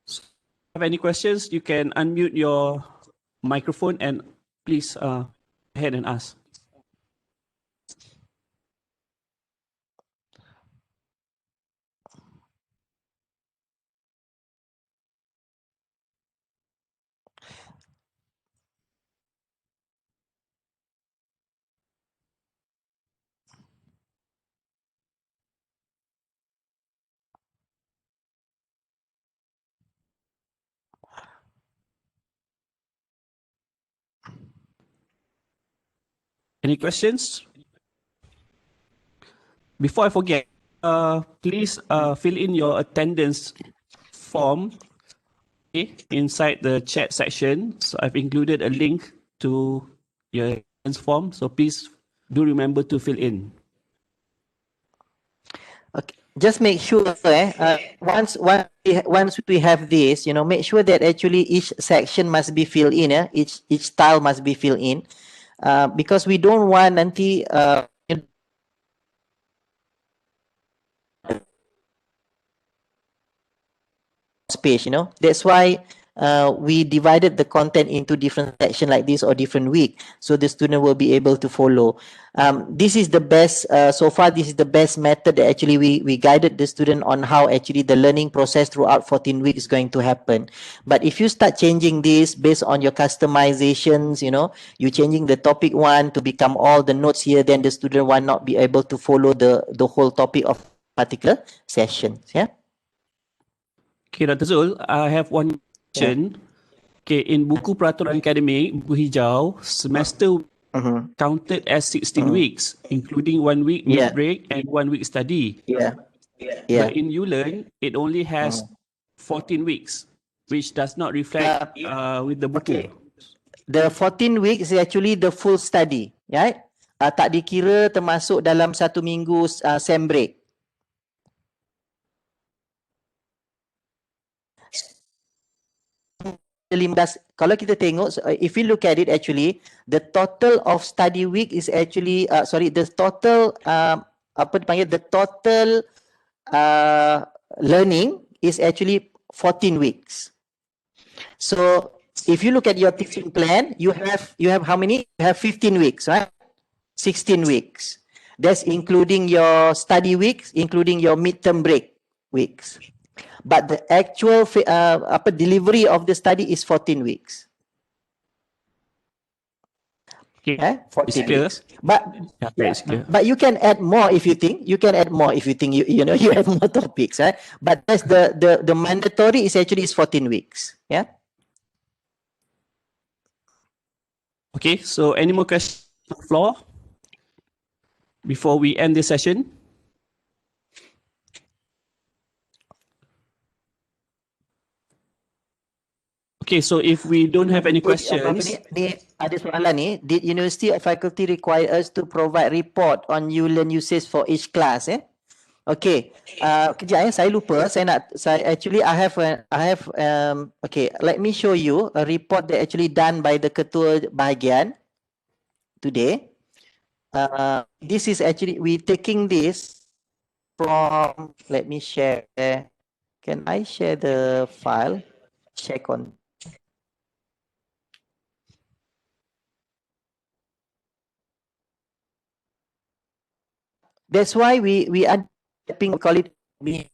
So if you have any questions, you can unmute your microphone and please go ahead and ask. Any questions? Before I forget, please fill in your attendance form inside the chat section. So I've included a link to your attendance form. So please do remember to fill in. Okay. Just make sure once we have this, make sure that actually each section must be filled in. Each tile must be filled in, because we don't want nanti space. That's why we divided the content into different section like this or different week, so the student will be able to follow. This is the best so far. This is the best method that actually we guided the student on how actually the learning process throughout 14 weeks is going to happen. But if you start changing this based on your customizations, you changing the topic one to become all the notes here, then the student will not be able to follow the whole topic of particular sessions. Okay, Dr. Zul, I have one question. Okay, in buku peraturan akademik, buku hijau, semester counted as 16 weeks, including 1 week news break and 1 week study. But in ULearn, it only has 14 weeks, which does not reflect with the buku. The 14 weeks is actually the full study, right? Tak dikira termasuk dalam 1 minggu sem break. Kalau kita tengok, if you look at it actually, the total of study week is actually the total the total learning is actually 14 weeks. So if you look at your teaching plan, you have how many? You have 15 weeks, right? 16 weeks. That's including your study weeks, including your midterm break weeks. But the actual delivery of the study is 14 weeks. Okay, 14 clear. weeks. But It's clear. but you can add more if you think. You can add more if you think you have more topics, right? But that's the mandatory is actually 14 weeks. Yeah. Okay, so any more questions on the floor before we end this session? Okay, so if we don't have any questions, Ada soalan ni. Did university or faculty require us to provide report on ULearn usage for each class? Okay. Kejap saya lupa. Actually I have okay, let me show you a report that actually done by the ketua bahagian today. This is actually we taking this from, let me share. Can I share the file? Check on. That's why we are call it we're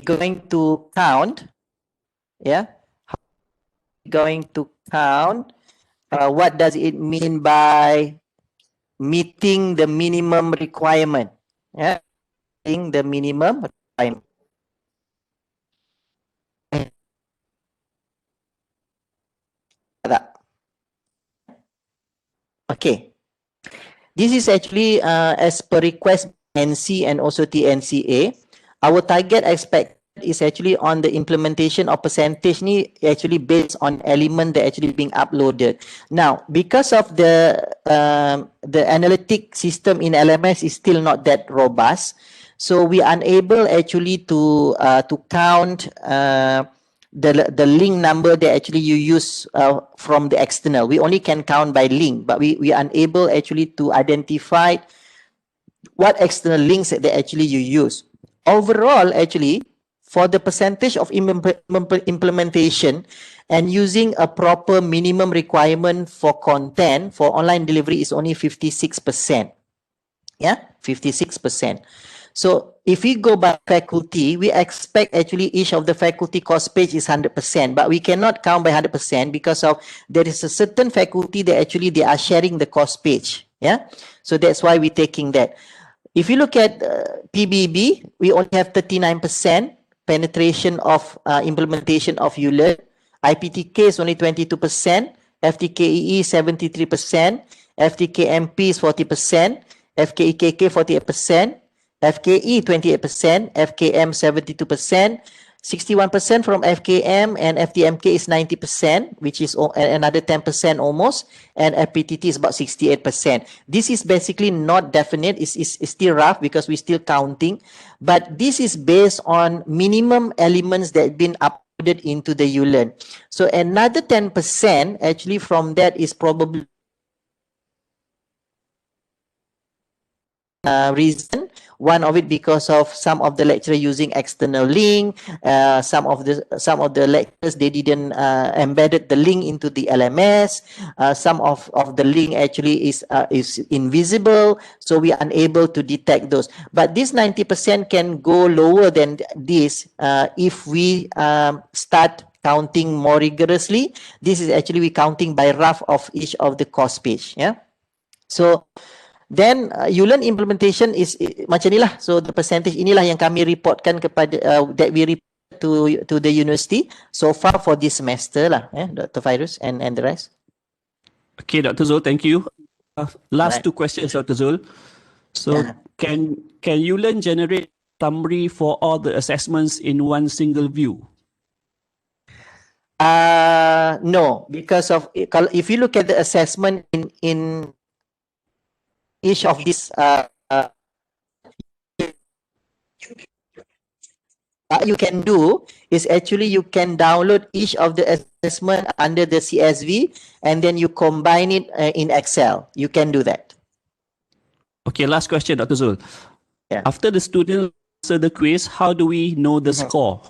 going to count, going to count what does it mean by meeting the minimum requirement, meeting the minimum requirement. Okay. This is actually as per request NC and also TNCA. Our target expect is actually on the implementation of percentage ni actually based on element that actually being uploaded. Now, because of the analytic system in LMS is still not that robust, so we unable actually to count the link number that actually you use from the external. We only can count by link, but we are unable actually to identify what external links that actually you use. Overall, actually, for the percentage of implementation and using a proper minimum requirement for content for online delivery is only 56%. Yeah, 56%. So if we go by faculty, we expect actually each of the faculty course page is 100%, but we cannot count by 100% because of there is a certain faculty that actually they are sharing the course page. Yeah, so that's why we're taking that. If you look at PBB, we only have 39% penetration of implementation of ULEARN. IPTK is only 22%, FTKEE 73%, FTKMP is 40%, FKEKK 48%, FKE 28%, FKM 72%, 61% from FKM, and FTMK is 90%, which is another 10% almost, and FPTT is about 68%. This is basically not definite, it's still rough because we're still counting, but this is based on minimum elements that have been uploaded into the ULEARN. So another 10% actually from that is probably reason. One of it because of some of the lecturer using external link. Some of the lecturers they didn't embedded the link into the LMS. Some of the link actually is invisible, so we are unable to detect those. But this 90% can go lower than this if we start counting more rigorously. This is actually we counting by rough of each of the course page. Yeah. So then ULEARN implementation is macam inilah. So the percentage inilah yang kami reportkan kepada that we report to the university so far for this semester lah, Dr. Fairuz and the rest. Okay, Dr. Zul, thank you. Last Right. two questions, Dr. Zul. So can ULEARN generate summary for all the assessments in one single view? No, because of if you look at the assessment in each of these what you can do is actually you can download each of the assessment under the CSV and then you combine it in Excel. You can do that. Okay, last question, Dr. Zul. Yeah. After the student answer the quiz, how do we know the score?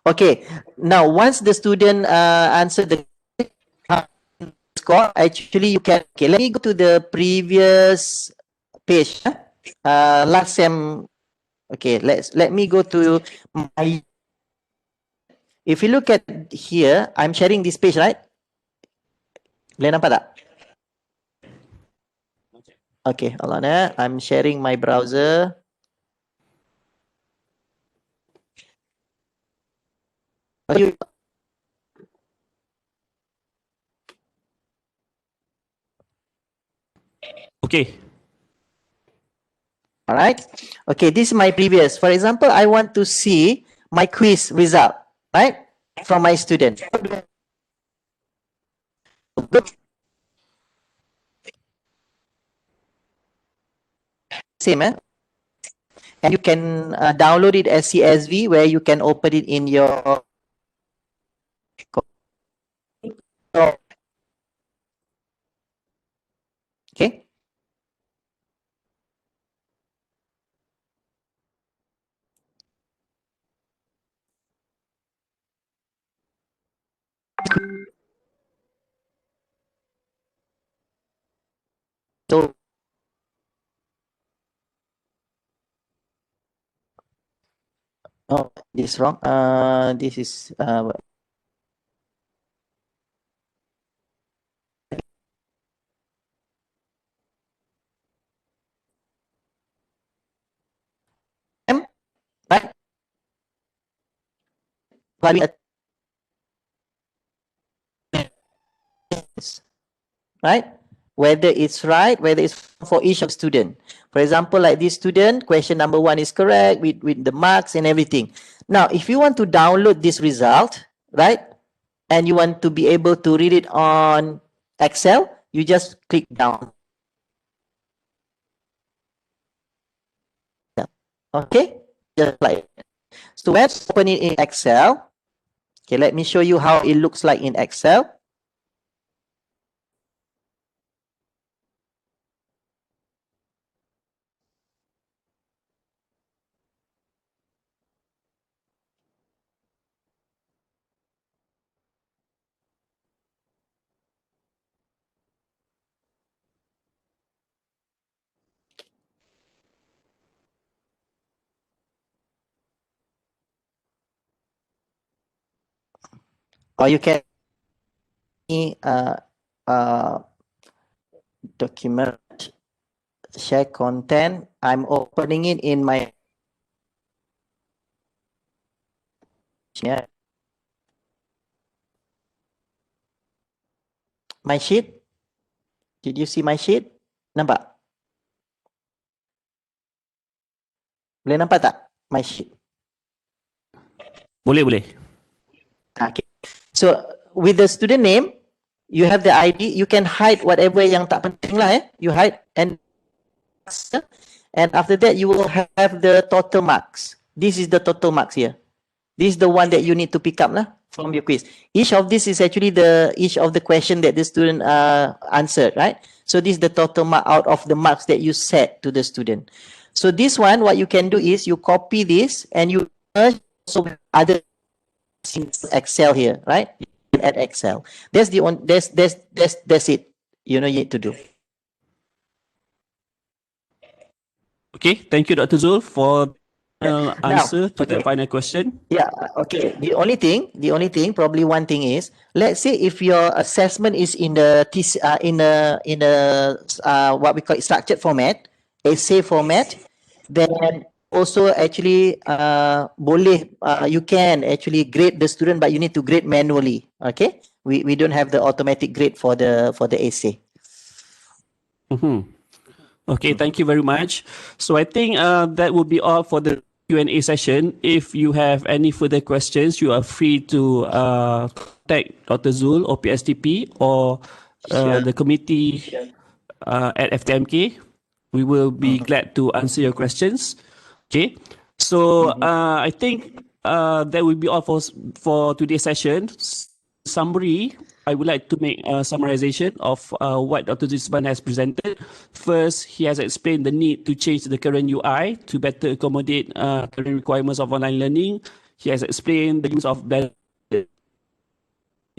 Okay, now once the student answer the score, actually you can, okay, let me go to the previous page. Last sem, okay, let me go to my, if you look at here, I'm sharing this page, right? Boleh nampak tak? Okay, hold on. I'm sharing my browser. Okay. Okay. All right. Okay, this is my previous. For example, I want to see my quiz result, right? From my student. Same, and you can download it as CSV where you can open it in your okay. So oh, this is wrong. This is right. Right. whether it's right, whether it's for each of student. For example, like this student, question number 1 is correct with the marks and everything. Now, if you want to download this result, right, and you want to be able to read it on Excel, you just click down. Okay, just like that. So let's open it in Excel. Okay, let me show you how it looks like in Excel. Or you can uh, uh, document, share content. I'm opening it in my my sheet. Did you see my sheet? Nampak? Boleh nampak tak my sheet? Boleh, boleh. Okay. So with the student name, you have the ID. You can hide whatever yang tak penting lah. You hide and after that you will have the total marks. This is the total marks here. This is the one that you need to pick up lah from your quiz. Each of this is actually each of the question that the student answered, right? So this is the total mark out of the marks that you set to the student. So this one, what you can do is you copy this and you merge also with other Excel here, right? Add Excel. That's the one. That's it. You need to do. Okay, thank you, Dr. Zul, for answer to the final question. Yeah. Okay. The only thing, probably one thing is, let's say if your assessment is in the what we call it structured format, essay format, then also actually boleh you can actually grade the student, but you need to grade manually. Okay, we don't have the automatic grade for the essay. Okay, thank you very much. So I think that would be all for the Q&A session. If you have any further questions, you are free to contact Dr. Zul or PSTP or the committee at FTMK. We will be glad to answer your questions. Okay, so I think that will be all for today's session. Summary, I would like to make a summarization of what Dr. Zulisman has presented. First, he has explained the need to change the current UI to better accommodate current requirements of online learning. He has explained the use of blended,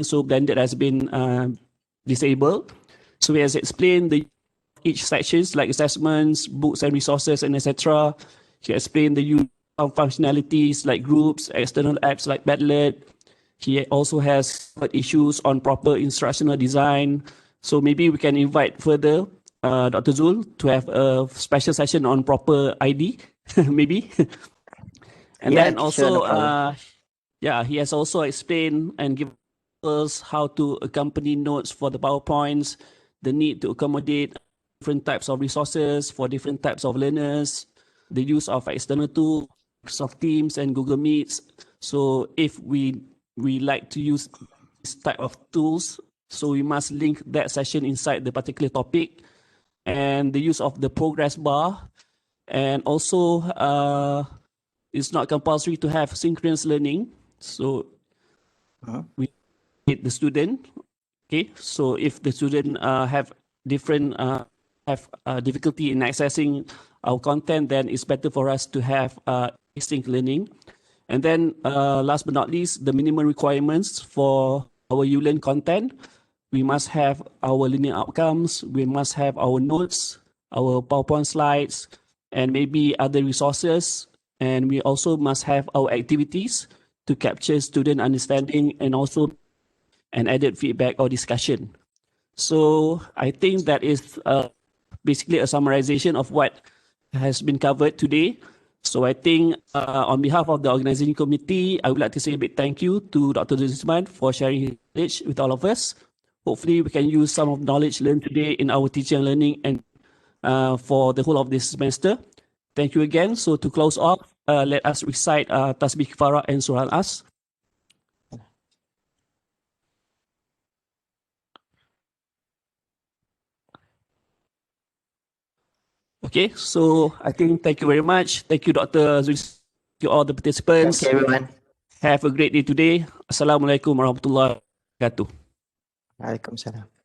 so blended has been disabled. So he has explained each sections like assessments, books and resources, and etc. He explained the use of functionalities like groups, external apps like Padlet. He also has issues on proper instructional design. So maybe we can invite further Dr. Zul to have a special session on proper ID, maybe. And then also, he has also explained and given us how to accompany notes for the PowerPoints, the need to accommodate different types of resources for different types of learners, the use of external tools, Microsoft Teams and Google Meets. So if we like to use this type of tools, so we must link that session inside the particular topic, and the use of the progress bar. And also, it's not compulsory to have synchronous learning. So we need the student. Okay, so if the student have different difficulty in accessing our content, then it's better for us to have async learning. And then last but not least, the minimum requirements for our ULearn content. We must have our learning outcomes, we must have our notes, our PowerPoint slides, and maybe other resources. And we also must have our activities to capture student understanding and also an added feedback or discussion. So I think that is basically a summarization of what has been covered today. So I think on behalf of the organizing committee, I would like to say a big thank you to Dr. Zulisman for sharing his knowledge with all of us. hopefully we can use some of knowledge learned today in our teaching and learning and for the whole of this semester. Thank you again. So to close off, let us recite Tasbih Kifarah and Surah Al-As. Okay, so I think thank you very much. Thank you, Dr. Zulis, to all the participants. Thank you, everyone. Have a great day today. Assalamualaikum warahmatullahi wabarakatuh. Waalaikumsalam.